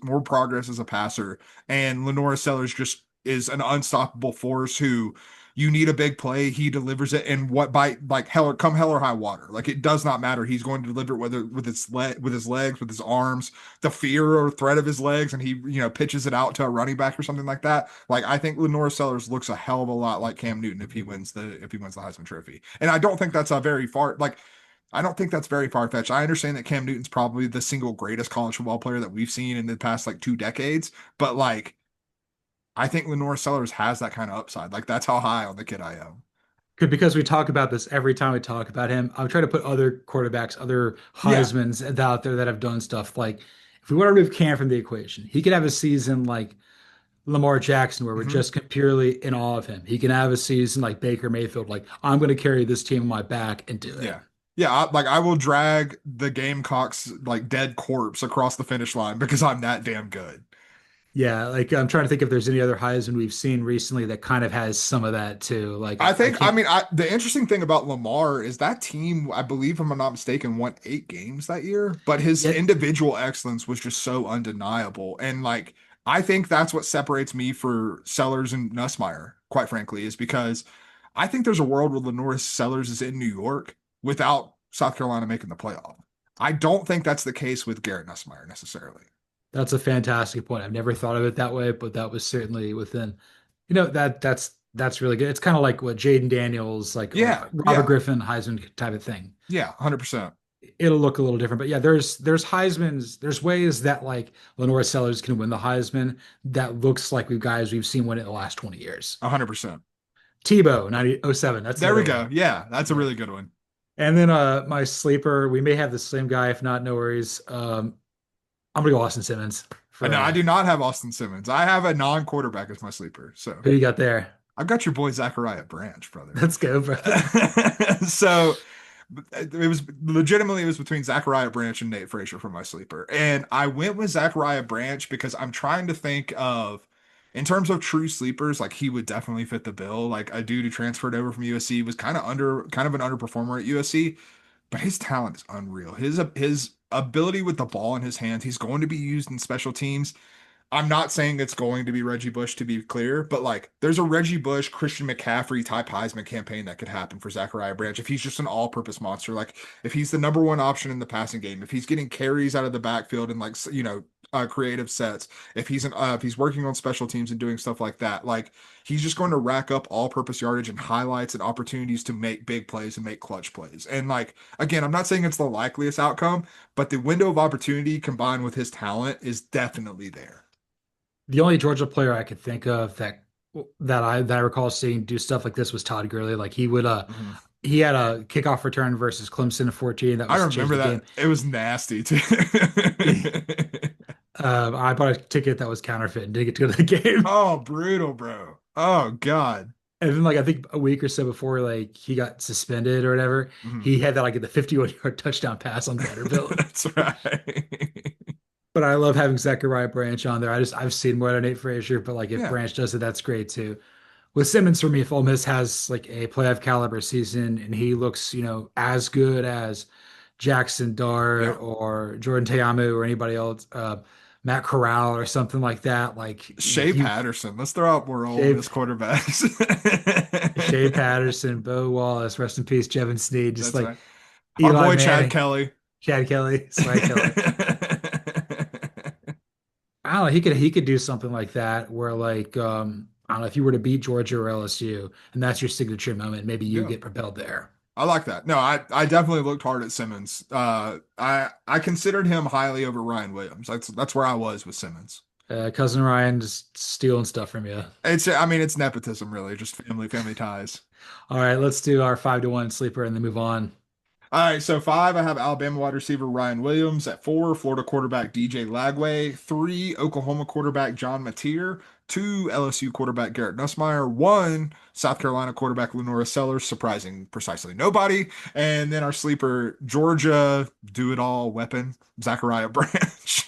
more progress as a passer, and Lenora Sellers just is an unstoppable force who you need a big play, he delivers it, and what by like hell or high water. Like it does not matter. He's going to deliver it whether with his legs, with his arms, the fear or threat of his legs, and he pitches it out to a running back or something like that. Like I think Lenora Sellers looks a hell of a lot like Cam Newton if he wins the Heisman Trophy. And I don't think that's a very far like I don't think that's very far fetched. I understand that Cam Newton's probably the single greatest college football player that we've seen in the past like 2 decades, but like I think Lenore Sellers has that kind of upside. Like that's how high on the kid I am. Because we talk about this every time we talk about him. I'm trying to put other quarterbacks, other Yeah. Heismans out there that have done stuff. Like, if we want to remove Cam from the equation, he could have a season like Lamar Jackson where we're Hmm. just purely in awe of him. He can have a season like Baker Mayfield, like, I'm going to carry this team on my back and do it. Yeah. Yeah, like I will drag the Gamecocks like dead corpse across the finish line because I'm that damn good. Yeah, like I'm trying to think if there's any other Heisman we've seen recently that kind of has some of that too. Like, I I can't, mean, the interesting thing about Lamar is that team, I believe, if I'm not mistaken, won 8 games that year, but his yet individual excellence was just so undeniable. And like, I think that's what separates me for Sellers and Nussmeier, quite frankly, is because I think there's a world where Lenore Sellers is in New York without South Carolina making the playoff. I don't think that's the case with Garrett Nussmeier necessarily. that's a fantastic point. I've never thought of it that way, but that was certainly within, that's really good. It's kind of like what Jaden Daniels, like, or Yeah, Robert yeah, Griffin Heisman type of thing. yeah, 100%. it'll look a little different. But yeah, there's Heisman's, there's ways that like Lenore Sellers can win the Heisman that looks like we've seen win it the last 20 years. 100%. Tebow, 1907, that's There we another go. one. Yeah, that's a Yeah. really good one. And then my sleeper, we may have the same guy, if not, no worries. I'm gonna go Austin Simmons for No, I do not have Austin Simmons. I have a non-quarterback as my sleeper. So who you got there. I've got your boy Zachariah Branch, brother. Let's go, brother. So it was between Zachariah Branch and Nate Frazier for my sleeper. And I went with Zachariah Branch because I'm trying to think of, in terms of true sleepers, like he would definitely fit the bill. Like a dude who transferred over from USC was kind of an underperformer at USC, but his talent is unreal. His ability with the ball in his hands, he's going to be used in special teams. I'm not saying it's going to be Reggie Bush to be clear, but like there's a Reggie Bush, Christian McCaffrey type Heisman campaign that could happen for Zachariah Branch if he's just an all-purpose monster. Like if he's the number one option in the passing game, if he's getting carries out of the backfield and like creative sets, if he's working on special teams and doing stuff like that, like he's just going to rack up all-purpose yardage and highlights and opportunities to make big plays and make clutch plays. And like again, I'm not saying it's the likeliest outcome, but the window of opportunity combined with his talent is definitely there. The only Georgia player I could think of that I recall seeing do stuff like this was Todd Gurley. Like Mhm. he had a kickoff return versus Clemson in 14 that I was changed remember the game. that. It was nasty too. I bought a ticket that was counterfeit and didn't get to go to the game. Oh, brutal, bro. Oh, God. And then like I think a week or so before like he got suspended or whatever, Mhm. he had that like the 51-yard touchdown pass on Vanderbilt. That's right. But I love having Zachariah Branch on there. I've seen more than Nate Frazier, but like if Yeah. Branch does it, that's great too. With Simmons for me, if Ole Miss has like a playoff caliber season and he looks, as good as Jackson Dart Yeah. or Jordan Teamu or anybody else, Matt Corral or something like that, like Shea he Patterson. Let's throw out more Ole Shea, Miss quarterbacks. Shea Patterson, Bo Wallace, rest in peace, Jevin Sneed, just That's like right. Our Eli boy Chad Manning, Kelly. Chad Kelly, Swag Kelly. I don't know. He could do something like that where like I don't know if you were to beat Georgia or LSU and that's your signature moment, maybe you Yeah. get propelled there. I like that. No, I definitely looked hard at Simmons. I considered him highly over Ryan Williams. That's where I was with Simmons. Cousin Ryan just stealing stuff from you. I mean, it's nepotism, really, just family ties. All right, let's do our 5-1 sleeper and then move on. All right, so five, I have Alabama wide receiver Ryan Williams. At four, Florida quarterback DJ Lagway. Three, Oklahoma quarterback John Mateer. Two, LSU quarterback Garrett Nussmeier. One, South Carolina quarterback Lenora Sellers, surprising precisely nobody. And then our sleeper, Georgia do-it-all weapon, Zachariah Branch.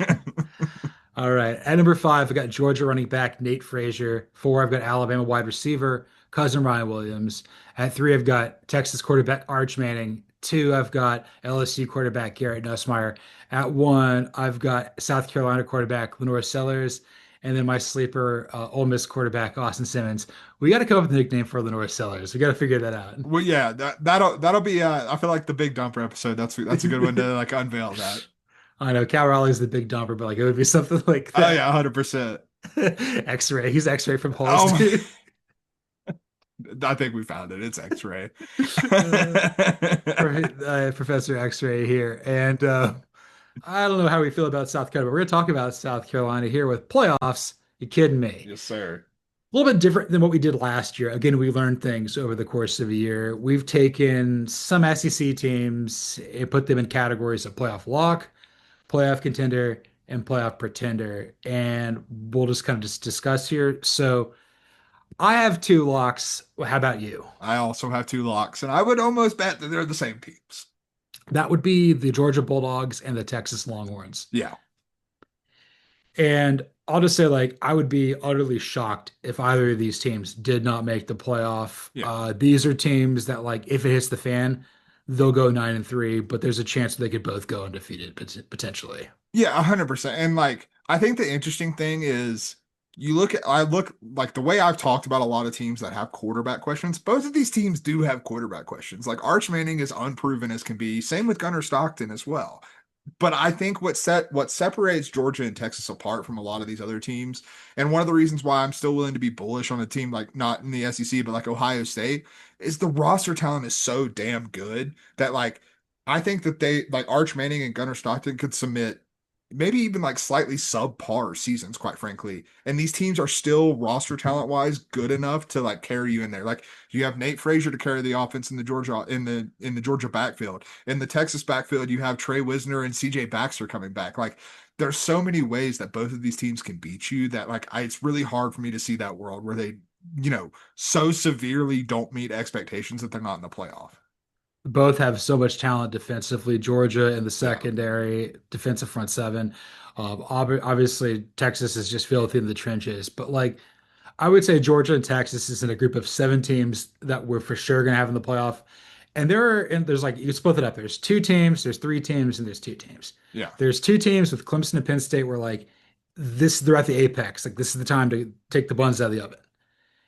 All right, at number 5, I've got Georgia running back Nate Frazier. 4, I've got Alabama wide receiver cousin Ryan Williams. At 3, I've got Texas quarterback Arch Manning. 2, I've got LSU quarterback Garrett Nussmeier. At 1, I've got South Carolina quarterback Lenore Sellers. And then my sleeper, Ole Miss quarterback Austin Simmons. We got to come up with a nickname for Lenore Sellers. We got to figure that out. Well, yeah, that'll be I feel like the big dumper episode. That's a good one to like unveil that. I know Cal Raleigh's the big dumper, but like it would be something like Oh yeah, that. 100%. X-ray. He's X-ray from Halls, Oh, dude. I think we found it. It's X-ray. Uh, Professor X-ray here, and I don't know how we feel about South Carolina, but we're going to talk about South Carolina here with playoffs. You kidding me? Yes, sir. A little bit different than what we did last year. Again, we learned things over the course of a year. We've taken some SEC teams and put them in categories of playoff lock, playoff contender, and playoff pretender, and we'll just kind of just discuss here. So I have two locks. How about you? I also have two locks, and I would almost bet that they're the same teams. That would be the Georgia Bulldogs and the Texas Longhorns. Yeah, And I'll just say, like, I would be utterly shocked if either of these teams did not make the playoff. yeah, These are teams that, like, if it hits the fan, they'll go 9-3, but there's a chance they could both go undefeated potentially. yeah, 100%. And like, I think the interesting thing is I look like the way I've talked about a lot of teams that have quarterback questions. Both of these teams do have quarterback questions. Like Arch Manning is unproven as can be. Same with Gunnar Stockton as well. But I think what separates Georgia and Texas apart from a lot of these other teams, and one of the reasons why I'm still willing to be bullish on a team like not in the SEC but like Ohio State, is the roster talent is so damn good that like I think that they like Arch Manning and Gunnar Stockton could submit maybe even like slightly subpar seasons, quite frankly. And these teams are still roster talent wise good enough to like carry you in there. Like you have Nate Frazier to carry the offense in the Georgia backfield. In the Texas backfield, you have Trey Wisner and CJ Baxter coming back. Like there's so many ways that both of these teams can beat you that it's really hard for me to see that world where they, so severely don't meet expectations that they're not in the playoff. Both have so much talent defensively. Georgia in the Yeah. secondary, defensive front seven. Obviously, Texas is just filthy in the trenches. But like, I would say Georgia and Texas is in a group of seven teams that we're for sure going to have in the playoff. And there's like, you split it up. There's two teams, there's three teams, and there's two teams. Yeah. There's two teams with Clemson and Penn State where like they're at the apex. Like this is the time to take the buns out of the oven.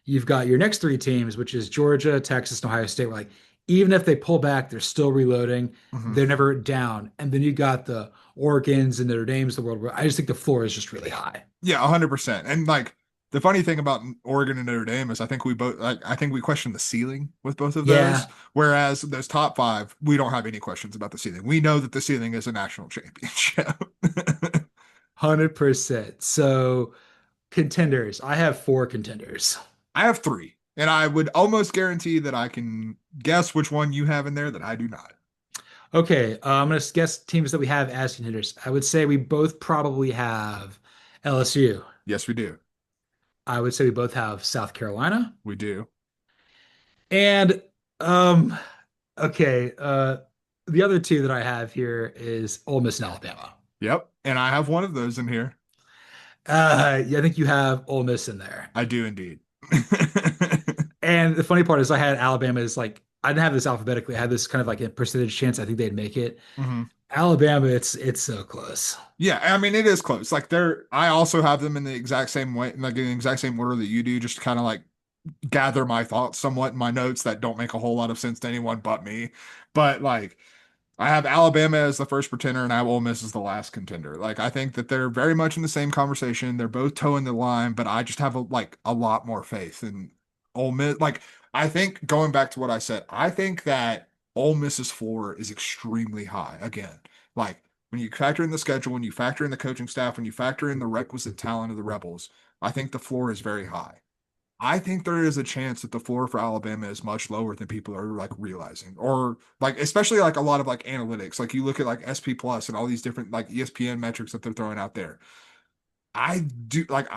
You've got your next three teams, which is Georgia, Texas, and Ohio State. Where like even if they pull back, they're still reloading. Mhm. They're never down. And then you got the Oregons and Notre Dame's of the world where I just think the floor is just really high. Yeah, 100%. And like the funny thing about Oregon and Notre Dame is I think we question the ceiling with both of those. Yeah, Whereas those top five, we don't have any questions about the ceiling. We know that the ceiling is a national championship. 100%. So contenders, I have four contenders. I have three, and I would almost guarantee that I can guess which one you have in there that I do not. Okay, I'm gonna guess teams that we have as contenders. I would say we both probably have LSU. Yes, we do. I would say we both have South Carolina. We do. And um, okay, the other two that I have here is Ole Miss and Alabama. Yep. And I have one of those in here. Yeah, I think you have Ole Miss in there. I do indeed. And the funny part is I had Alabama as like I didn't have this alphabetically. I had this kind of like a percentage chance I think they'd make it. Mhm. Alabama, it's so close. Yeah, I mean it is close. Like I also have them in the exact same way, like in the exact same order that you do, just to kind of like gather my thoughts somewhat in my notes that don't make a whole lot of sense to anyone but me. But like I have Alabama as the first pretender and I have Ole Miss as the last contender. Like I think that they're very much in the same conversation. They're both toeing the line, but I just have a lot more faith in Ole Miss. Like I think going back to what I said, I think that Ole Miss's floor is extremely high. Again, like when you factor in the schedule, when you factor in the coaching staff, when you factor in the requisite talent of the Rebels, I think the floor is very high. I think there is a chance that the floor for Alabama is much lower than people are like realizing, or like especially like a lot of like analytics. Like you look at like SP Plus and all these different like ESPN metrics that they're throwing out there. I do like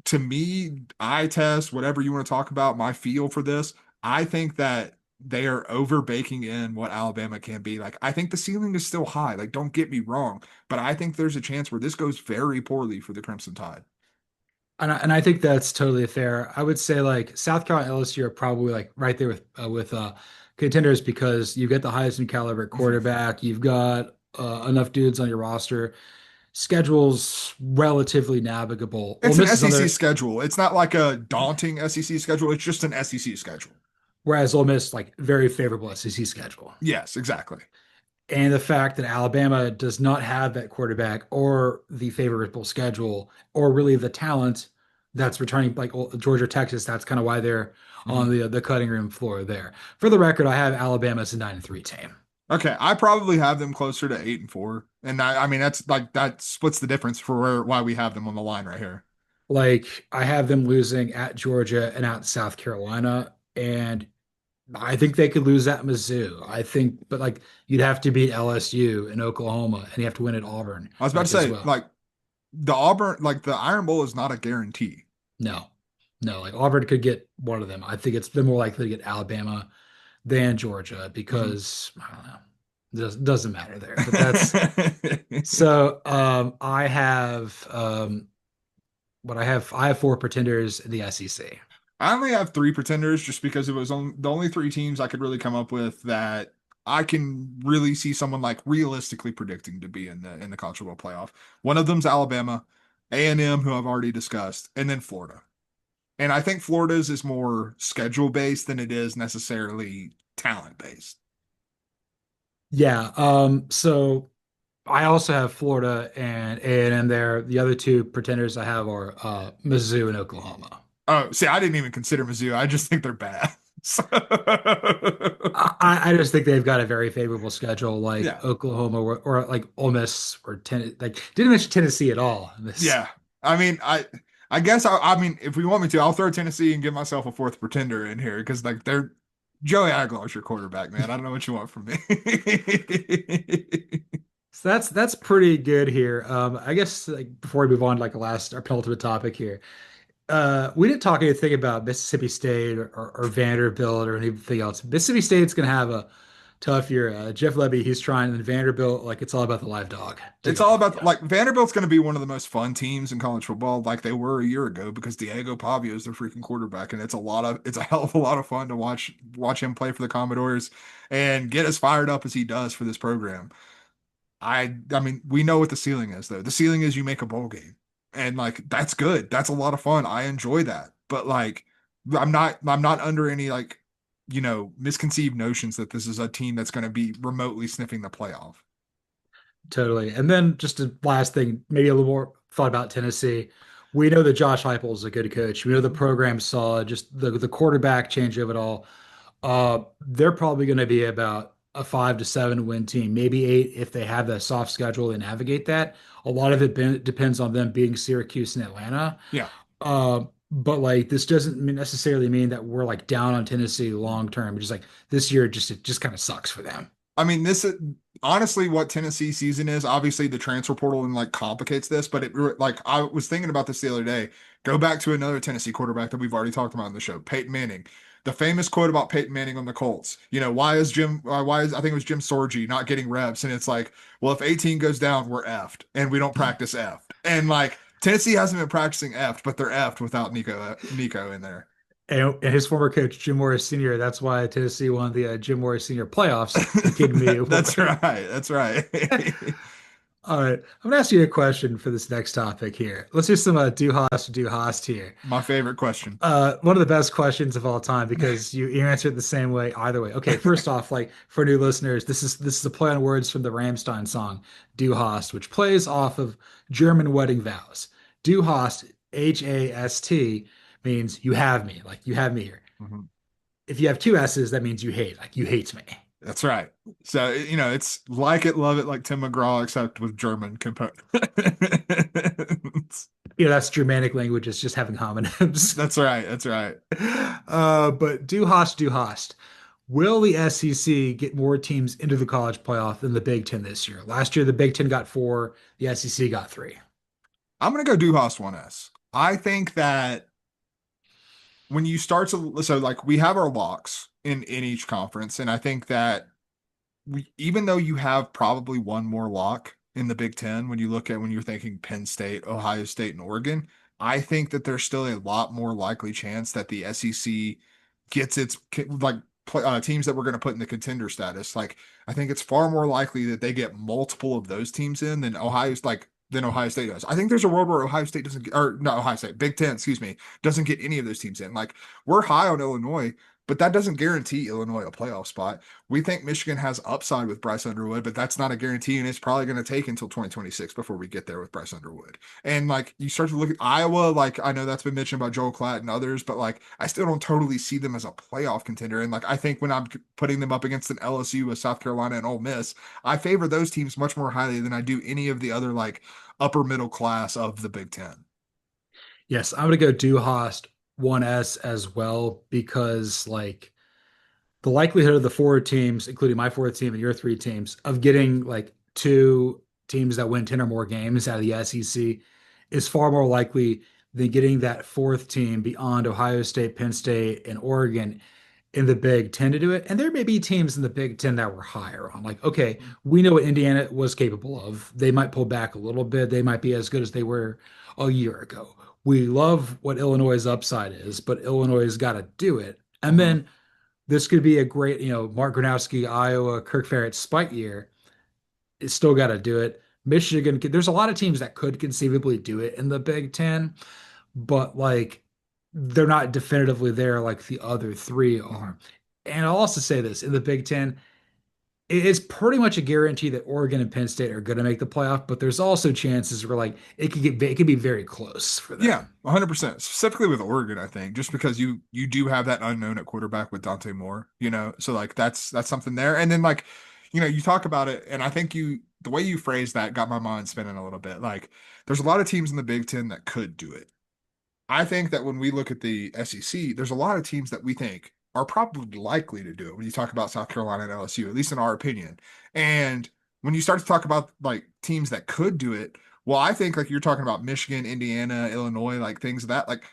to me, eye test, whatever you want to talk about, my feel for this, I think that they are over baking in what Alabama can be. Like I think the ceiling is still high. Like don't get me wrong, but I think there's a chance where this goes very poorly for the Crimson Tide. And I think that's totally fair. I would say like South Carolina and LSU are probably like right there with contenders because you get the Heisman caliber Mhm. quarterback, you've got enough dudes on your roster. Schedule's relatively navigable. Ole It's an Miss is SEC another, schedule. It's not like a daunting SEC schedule. It's just an SEC schedule. whereas Ole Miss like very favorable SEC schedule. Yes, exactly. And the fact that Alabama does not have that quarterback or the favorable schedule or really the talent that's returning like Georgia, Texas, that's kind of why they're Mhm. on the cutting room floor there. For the record, I have Alabama as a 9-3 team. Okay, I probably have them closer to 8-4, and I mean that's like that splits the difference for why we have them on the line right here. Like I have them losing at Georgia and at South Carolina, and I think they could lose at Mizzou. I think, but like you'd have to beat LSU and Oklahoma, and you have to win at Auburn I was about to like as say well. like the Auburn, like the Iron Bowl is not a guarantee. No, no, like Auburn could get one of them. I think it's been more likely to get Alabama than Georgia Mhm. because I don't know. Doesn't matter there. But that's so I have I have four pretenders in the SEC. I only have three pretenders just because it was the only three teams I could really come up with that I can really see someone like realistically predicting to be in the college football playoff. One of them's Alabama, A&M, who I've already discussed, and then Florida. And I think Florida's is more schedule based than it is necessarily talent based. Yeah. So I also have Florida and A&M there. The other two pretenders I have are Mizzou and Oklahoma. Oh, see, I didn't even consider Mizzou. I just think they're bad. So, I just think they've got a very favorable schedule, like yeah, Oklahoma or like Ole Miss or like didn't mention Tennessee at all in this. yeah. I mean, I guess I mean, if we want me to, I'll throw Tennessee and give myself a fourth pretender in here because like they're Joey Aguilar's your quarterback, man. I don't know what you want from me. So that's pretty good here. I guess like before we move on to like the last our penultimate topic here. We didn't talk anything about Mississippi State or Vanderbilt or anything else. Mississippi State's gonna have a tough year. Jeff Lebby, he's trying, and Vanderbilt, like it's all about the live dog to It's go all on. about Yeah. like Vanderbilt's going to be one of the most fun teams in college football, like they were a year ago, because Diego Pavia is their freaking quarterback, and it's a hell of a lot of fun to watch him play for the Commodores and get as fired up as he does for this program. I mean, we know what the ceiling is though. The ceiling is you make a bowl game, and like that's good. That's a lot of fun. I enjoy that, but like I'm not under any like misconceived notions that this is a team that's going to be remotely sniffing the playoff. Totally. And then just a last thing, maybe a little more thought about Tennessee. We know that Josh Heupel is a good coach. We know the program saw just the quarterback change of it all. They're probably going to be about a 5 to 7 win team, maybe eight if they have the soft schedule and navigate that. A lot of it depends on them beating Syracuse and Atlanta. Yeah. But like this doesn't necessarily mean that we're like down on Tennessee long term. Just like this year, just it just kind of sucks for them. I mean, this is honestly what Tennessee season is. Obviously, the transfer portal and like complicates this, but like I was thinking about this the other day. Go back to another Tennessee quarterback that we've already talked about on the show, Peyton Manning. The famous quote about Peyton Manning on the Colts. Why is I think it was Jim Sorgi not getting reps, and it's like, well, if 18 goes down, we're effed, and we don't practice effed, and like Tennessee hasn't been practicing effed, but they're effed without Nico in there. And his former coach, Jim Morris Sr., that's why Tennessee won the Jim Morris Sr. playoffs. You kidding me? That's right. That's right. All right. I'm going to ask you a question for this next topic here. Let's do some do Hast here. My favorite question. One of the best questions of all time because you answer it the same way either way. Okay, first off, like for new listeners, this is a play on words from the Rammstein song "Du Hast," which plays off of German wedding vows. Du Hast, Hast, means you have me, like you have me here. Mhm. If you have two S's, that means you hate, like you hate me. That's right. So, it's like it, love it, like Tim McGraw, except with German components. That's Germanic languages just having homonyms. That's right. That's right. But do Hast. Will the SEC get more teams into the college playoff than the Big Ten this year? Last year, the Big Ten got four, the SEC got three. I'm going to go Duhast 1S. I think that when you start to, so like we have our locks in each conference, and I think that even though you have probably one more lock in the Big Ten, when you're thinking Penn State, Ohio State, and Oregon, I think that there's still a lot more likely chance that the SEC gets its like teams that we're going to put in the contender status. Like I think it's far more likely that they get multiple of those teams in than Ohio State does. I think there's a world where Ohio State doesn't get, or not Ohio State, Big Ten, excuse me, doesn't get any of those teams in. Like we're high on Illinois, but that doesn't guarantee Illinois a playoff spot. We think Michigan has upside with Bryce Underwood, but that's not a guarantee, and it's probably going to take until 2026 before we get there with Bryce Underwood. And like you start to look at Iowa, like I know that's been mentioned by Joel Klatt and others, but like I still don't totally see them as a playoff contender. And like I think when I'm putting them up against an LSU with South Carolina and Ole Miss, I favor those teams much more highly than I do any of the other like upper middle class of the Big Ten. Yes, I'm gonna go do Hast 1S as well because like the likelihood of the four teams, including my fourth team and your three teams, of getting like two teams that win 10 or more games out of the SEC is far more likely than getting that fourth team beyond Ohio State, Penn State, and Oregon in the Big Ten to do it. And there may be teams in the Big Ten that were higher on. Like, okay, we know what Indiana was capable of. They might pull back a little bit. They might be as good as they were a year ago. We love what Illinois' upside is, but Illinois has got to do it. And Mm-hmm. then this could be a great, Mark Gronowski, Iowa, Kirk Ferret spite year. It's still got to do it. Michigan, there's a lot of teams that could conceivably do it in the Big Ten, but like they're not definitively there like the other three Mm-hmm. are. And I'll also say this in the Big Ten, it's pretty much a guarantee that Oregon and Penn State are going to make the playoff, but there's also chances where like it could be very close for Yeah, them. 100%. Specifically with Oregon, I think, just because you do have that unknown at quarterback with Dante Moore, so like that's something there. And then like, you talk about it, and I think the way you phrased that got my mind spinning a little bit. Like, there's a lot of teams in the Big Ten that could do it. I think that when we look at the SEC, there's a lot of teams that we think are probably likely to do it when you talk about South Carolina and LSU, at least in our opinion. And when you start to talk about like teams that could do it, well, I think like you're talking about Michigan, Indiana, Illinois, like things of that. Like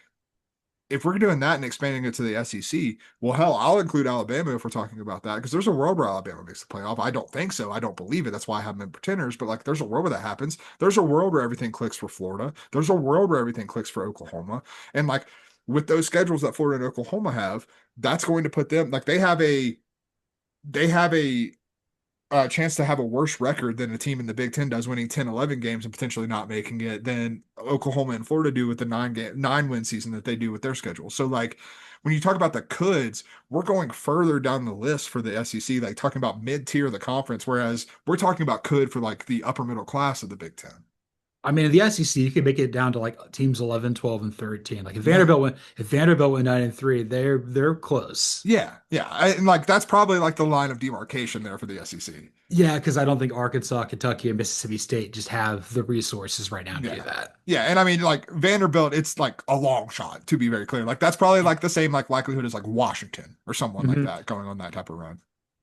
if we're doing that and expanding it to the SEC, well, hell, I'll include Alabama if we're talking about that because there's a world where Alabama makes the playoff. I don't think so. I don't believe it. That's why I have them in pretenders. But like, there's a world where that happens. There's a world where everything clicks for Florida. There's a world where everything clicks for Oklahoma. And like with those schedules that Florida and Oklahoma have, that's going to put them like they have a chance to have a worse record than a team in the Big Ten does, winning 10, 11 games and potentially not making it, than Oklahoma and Florida do with the 9 win season that they do with their schedule. So like when you talk about the coulds, we're going further down the list for the SEC, like talking about mid-tier of the conference, whereas we're talking about could for like the upper middle class of the Big Ten. I mean, in the SEC, you can make it down to like teams 11, 12, and 13. Like Yeah. If Vanderbilt went 9-3, they're close. Yeah. And like that's probably like the line of demarcation there for the SEC. Yeah, because I don't think Arkansas, Kentucky, and Mississippi State just have the resources right now to do Yeah. that. Yeah. And I mean, like Vanderbilt, it's like a long shot, to be very clear. Like that's probably like the same like likelihood as like Washington or someone like Mhm. that going on that type of run.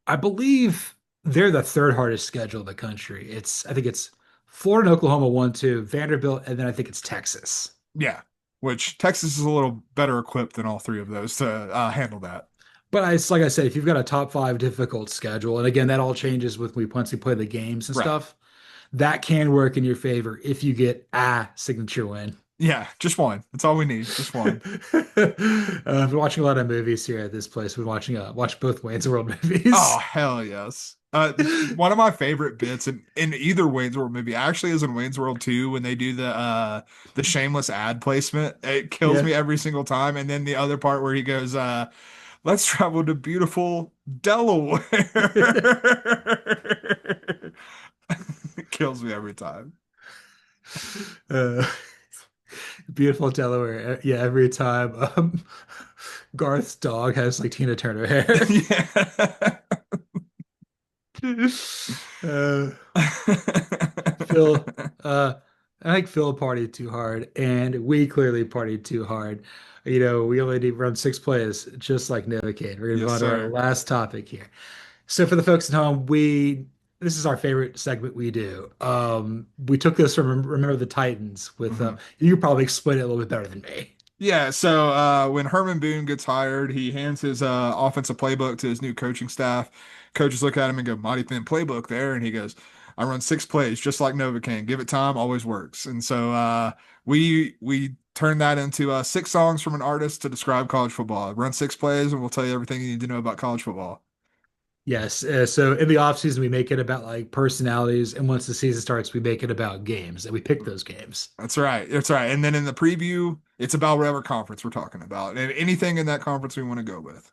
I believe they're the third hardest schedule in the country. I think it's Florida and Oklahoma 1-2, Vanderbilt, and then I think it's Texas. Yeah. Which Texas is a little better equipped than all three of those to handle that. But it's like I said, if you've got a top five difficult schedule, and again, that all changes with once we play the games and Right. stuff, that can work in your favor if you get a signature win. Yeah. Just one. That's all we need. Just one. I've been watching a lot of movies here at this place. We've been watch both Wayne's World Oh, movies. hell yes. One of my favorite bits in either Wayne's World movie actually is in Wayne's World 2 when they do the shameless ad placement. It kills Yeah. me every single time. And then the other part where he goes, let's travel to beautiful Delaware. It kills me every time. Uh, beautiful Delaware. Yeah, every time Garth's dog has like Tina Turner hair. Yeah. Uh, Phil, I think Phil partied too hard, and we clearly partied too hard. We only need to run 6 plays, just like Novocaine. We're gonna move Yes, on to our sir. last topic here. So for the folks at home, this is our favorite segment we do. We took this from Remember the Titans with Mhm. you could probably explain it a little bit better than me. Yeah, so when Herman Boone gets hired, he hands his offensive playbook to his new coaching staff. Coaches look at him and go, "Mighty thin playbook there," and he goes, "I run 6 plays just like Novocaine. Give it time, always works." And so we turn that into 6 songs from an artist to describe college football. Run 6 plays, and we'll tell you everything you need to know about college football. Yes, so in the off season we make it about like personalities, and once the season starts, we make it about games, and we pick those games. That's right. That's right. And then in the preview, it's about whatever conference we're talking about, and anything in that conference we want to go with.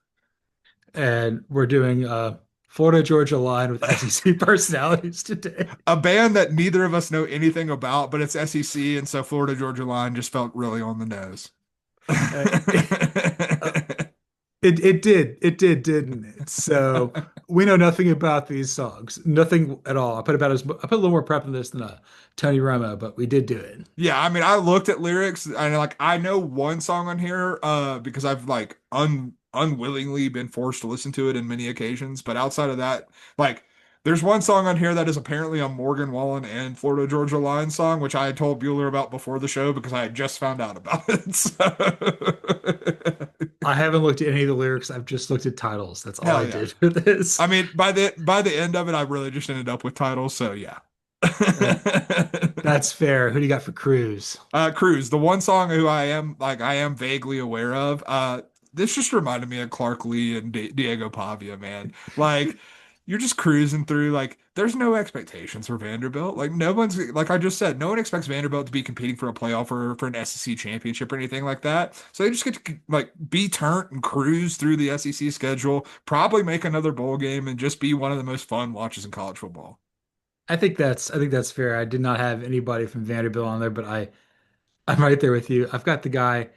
And we're doing Florida Georgia line with SEC personalities today. A band that neither of us know anything about, but it's SEC, and so Florida Georgia Line just felt really on the nose. Uh, uh, it didn't it? So we know nothing about these songs, nothing at all. I put a little more prep in this than Tony Romo, but we did do it. Yeah, I mean, I looked at lyrics and like I know one song on here because I've like unwillingly been forced to listen to it in many occasions, but outside of that, like there's one song on here that is apparently a Morgan Wallen and Florida Georgia Line song, which I had told Bueller about before the show because I had just found out about it. I haven't looked at any of the lyrics. I've just looked at titles. That's all I Hell yeah. did for this. I mean, by the end of it, I really just ended up with titles, so yeah. Uh, that's fair. Who do you got for Cruz? Cruz, the one song who I am vaguely aware of. This just reminded me of Clark Lee and Diego Pavia, man. Like you're just cruising through. Like, there's no expectations for Vanderbilt. Like, no one's like I just said, no one expects Vanderbilt to be competing for a playoff or for an SEC championship or anything like that. So they just get to like be turnt and cruise through the SEC schedule, probably make another bowl game, and just be one of the most fun watches in college football. I think that's fair. I did not have anybody from Vanderbilt on there, but I'm right there with you. I've got the guy.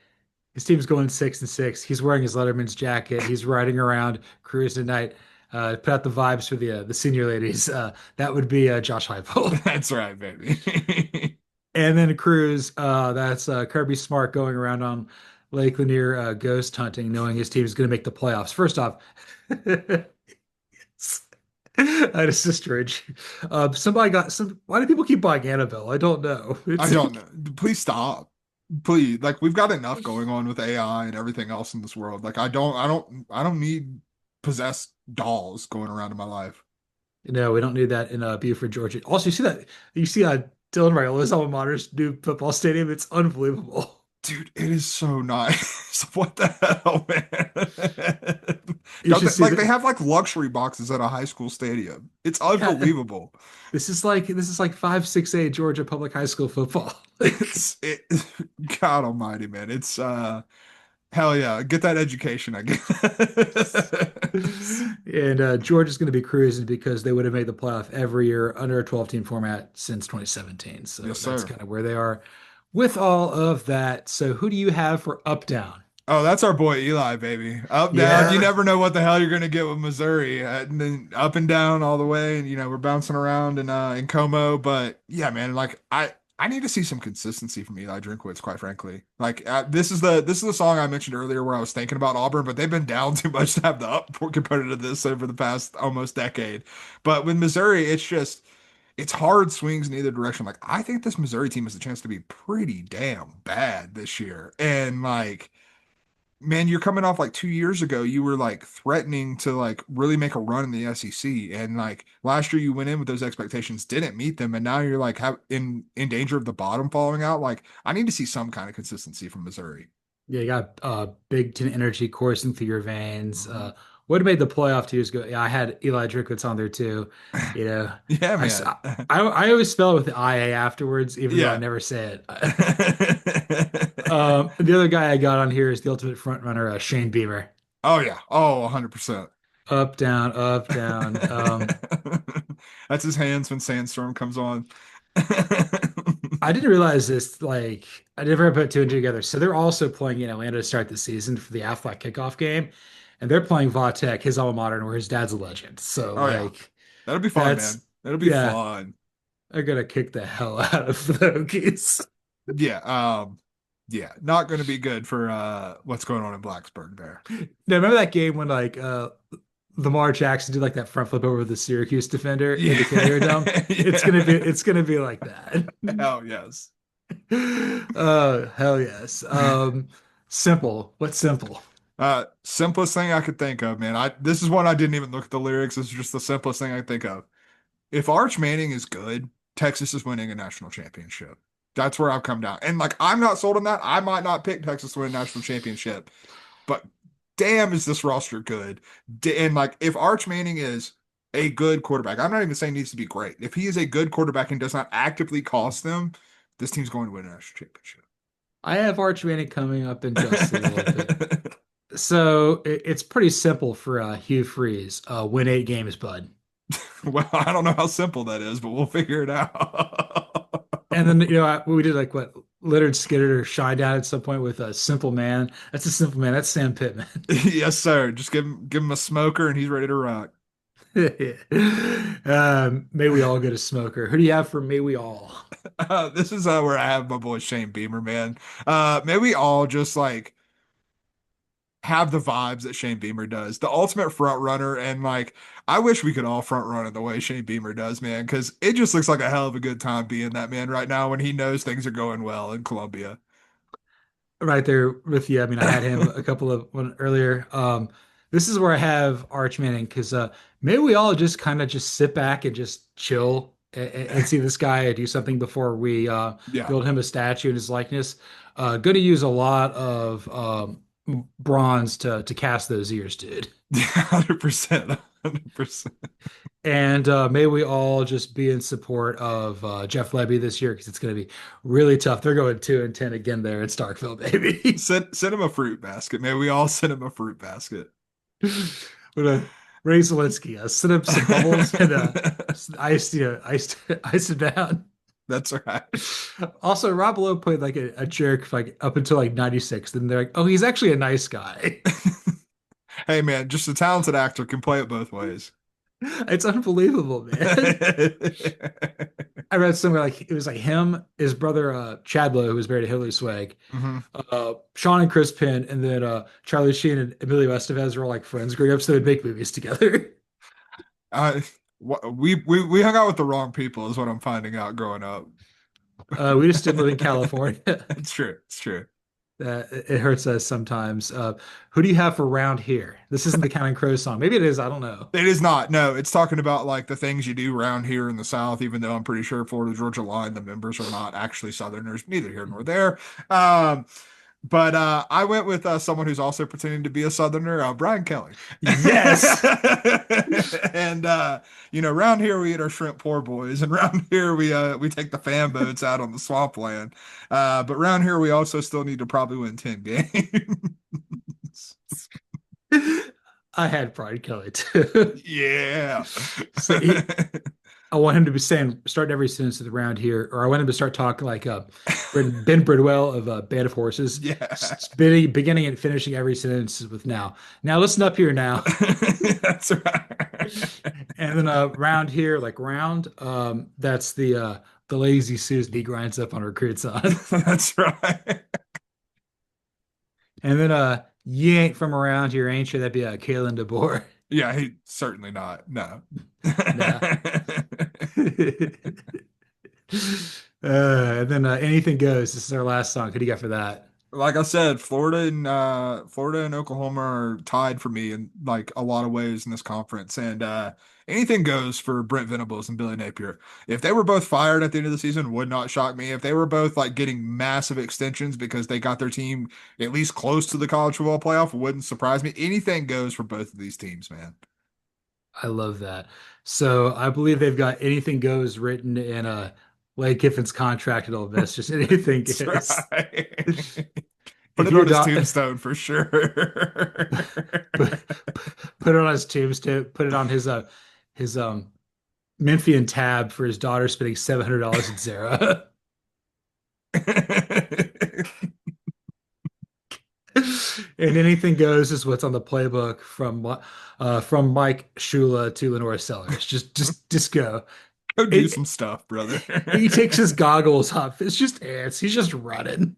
His team's going 6-6. He's wearing his Letterman's jacket. He's riding around cruising tonight. Put out the vibes for the senior ladies. That would be Josh Heupel. That's right, baby. And then Cruz, that's Kirby Smart going around on Lake Lanier ghost hunting, knowing his team is going to make the playoffs. First off, I had a sisterage. Somebody got some. Why do people keep buying Annabelle? I don't know. I It's don't know. Please stop. Please, like we've got enough going on with AI and everything else in this world. Like I don't need possessed dolls going around in my life. no, we don't need that in Buford, Georgia. Also, you see that? You see Dylan Raiola's alma mater's new football stadium? It's unbelievable. Dude, it is so nice. What the hell, man? You Don't should they, see like they that. have like luxury boxes at a high school stadium. It's Yeah, unbelievable. this is like 5-6A Georgia Public High School football. Like, It's it God almighty, man. It's hell yeah. Get that education, I guess. and Georgia's going to be cruising because they would have made the playoff every year under a 12 team format since 2017. So Yes, that's sir. kind of where they are with all of that. So who do you have for up down? Oh, that's our boy Eli, baby. Up, down. You Yeah. never know what the hell you're gonna get with Missouri. And then up and down all the way. And we're bouncing around in Como. But yeah, man, like I need to see some consistency from Eli Drinkwitz, quite frankly. Like this is the song I mentioned earlier where I was thinking about Auburn, but they've been down too much to have the up component of this over the past almost decade. But with Missouri, it's hard swings in either direction. Like I think this Missouri team has a chance to be pretty damn bad this year. And like man, you're coming off like 2 years ago, you were like threatening to like really make a run in the SEC. And like last year you went in with those expectations, didn't meet them, and now you're like in danger of the bottom falling out. Like I need to see some kind of consistency from Missouri. Yeah, you got Big Ten energy coursing through your veins. Mhm. Would have made the playoff 2 years ago. Yeah, I had Eli Drinkwitz on there too. You know, Yeah, I, s- man. I always spell it with the IA afterwards, even though I Yeah. never say it. The other guy I got on here is the ultimate front runner, Shane Beamer. Oh yeah. Oh, 100%. Up, down, up, down. That's his hands when Sandstorm comes on. I didn't realize this. Like, I never put two and two together. So they're also playing in Atlanta to start the season for the Aflac kickoff game, and they're playing Vautech, his alma mater, where his dad's a legend. So, Oh yeah. like, That'll be fun, that's man. That'll be yeah, fun. they're gonna kick the hell out of the Hokies. Yeah, yeah, not going to be good for what's going on in Blacksburg there. Now, remember that game when like Lamar Jackson did like that front flip over the Syracuse defender in Yeah. the Carrier Dome? It's gonna be Yeah. it's gonna be like that. Hell yes. Oh, hell yes. Simple. What's simple? Simplest thing I could think of, man. This is one I didn't even look at the lyrics. This is just the simplest thing I could think of. If Arch Manning is good, Texas is winning a national championship. That's where I've come down. And like I'm not sold on that. I might not pick Texas to win a national championship, but damn, is this roster good? And like, if Arch Manning is a good quarterback, I'm not even saying he needs to be great. If he is a good quarterback and does not actively cost them, this team's going to win a national championship. I have Arch Manning coming up in just a little bit. So it's pretty simple for Hugh Freeze. Win 8 games, bud. Well, I don't know how simple that is, but we'll figure it out. And then we did like what Leonard Skinner shine down at some point with a simple man. That's a simple man. That's Sam Pittman. Yes, sir. Just give him a smoker and he's ready to rock. May we all get a smoker. Who do you have for May we all? This is where I have my boy Shane Beamer, man. May we all just like have the vibes that Shane Beamer does. The ultimate front runner, and like I wish we could all front run it the way Shane Beamer does, man, because it just looks like a hell of a good time being that man right now when he knows things are going well in Columbia. Right there with you. I mean, I had him a couple of one earlier. This is where I have Arch Manning because maybe we all just kind of just sit back and just chill and see this guy do something before we Yeah. build him a statue in his likeness. Going to use a lot of bronze to cast those ears, dude. 100%. 100%. And may we all just be in support of Jeff Lebby this year because it's going to be really tough. They're going 2-10 again there in Starkville, baby. Send him a fruit basket. May we all send him a fruit basket. But Ray Zielinski, set up some bubbles and ice it down. That's right. Also, Rob Lowe played like a jerk like up until like 96. Then they're like, oh, he's actually a nice guy. Hey man, just a talented actor can play it both ways. It's unbelievable, man. I read somewhere like it was like him, his brother Chad Lowe, who was married to Hillary Swank, Mhm. Sean and Chris Penn, and then Charlie Sheen and Emilio Estevez were all like friends growing up, so they'd make movies together. Uh, we hung out with the wrong people, is what I'm finding out growing up. We just didn't live in California. It's true. It's true. It hurts us sometimes. Who do you have for round here? This isn't the Counting Crows song. Maybe it is. I don't know. It is not. No, it's talking about like the things you do around here in the South, even though I'm pretty sure Florida Georgia Line, the members are not actually Southerners, neither here nor there. Um, but I went with someone who's also pretending to be a Southerner, Brian Kelly. Yes. And around here we eat our shrimp poor boys, and around here we take the fan boats out on the swampland. But around here we also still need to probably win 10 games. I had Brian Kelly too. Yeah. So I want him to be saying, starting every sentence of the round here, or I want him to start talking like Ben Bridwell of Band of Horses, Yeah. beginning and finishing every sentence with now. Now listen up here now. That's right. And then round here, like round, that's the lazy Susan he grinds up on recruits on. That's right. And then you ain't from around here, ain't you? That'd be Kalen DeBoer. Yeah, he certainly not. No. Nah. And then anything goes. This is our last song. Who do you got for that? Like I said, Florida and Oklahoma are tied for me in like a lot of ways in this conference. And anything goes for Brent Venables and Billy Napier. If they were both fired at the end of the season, would not shock me. If they were both like getting massive extensions because they got their team at least close to the college football playoff, wouldn't surprise me. Anything goes for both of these teams, man. I love that. So I believe they've got anything goes written in Lane Kiffin's contract at Ole Miss. Just anything That's goes. right. Put If it you're on his not tombstone for sure. put, put it on his tombstone, put it on his Memphian tab for his daughter spending $700 at Zara. And anything goes is what's on the playbook from Mike Shula to Lenora Sellers. Just go. Go do It, some stuff, brother. he takes his goggles off. It's just ants. He's just running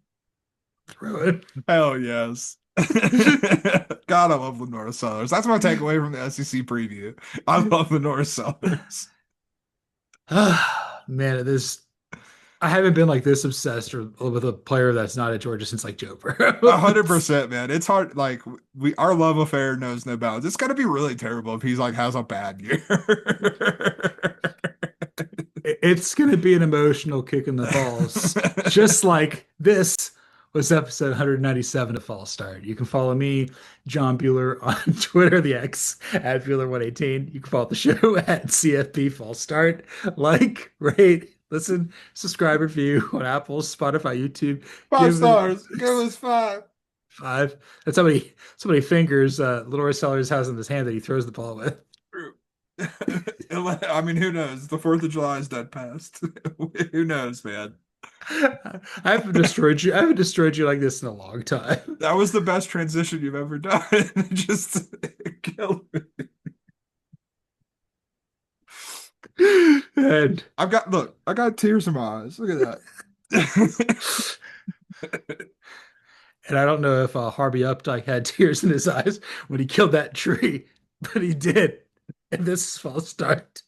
through Hell yes. God, I love Lenora Sellers. That's my takeaway from the SEC preview. I love Lenora Sellers. it. Man, this I haven't been like this obsessed with a player that's not at Georgia since like Joe A Burrow. hundred percent, man. It's hard. Like our love affair knows no bounds. It's gonna be really terrible if he's like has a bad year. It's going to be an emotional kick in the balls, just like this was episode 197 of Fall Start. You can follow me, John Buhler, on Twitter, the X at Buhler118. You can follow the show at CFP Fall Start. Like, rate, listen, subscribe, review on Apple, Spotify, YouTube. Five Give it stars. Give us five. 5. That's how many fingers Little Sellers has in his hand that he throws the ball with. I mean, who knows? The 4th of July is dead past. Who knows, man? I haven't destroyed you. I haven't destroyed you like this in a long time. That was the best transition you've ever done. It just killed me. And I got tears in my eyes. Look at that. and I don't know if Harvey Updike had tears in his eyes when he killed that tree, but he did. And this is false start.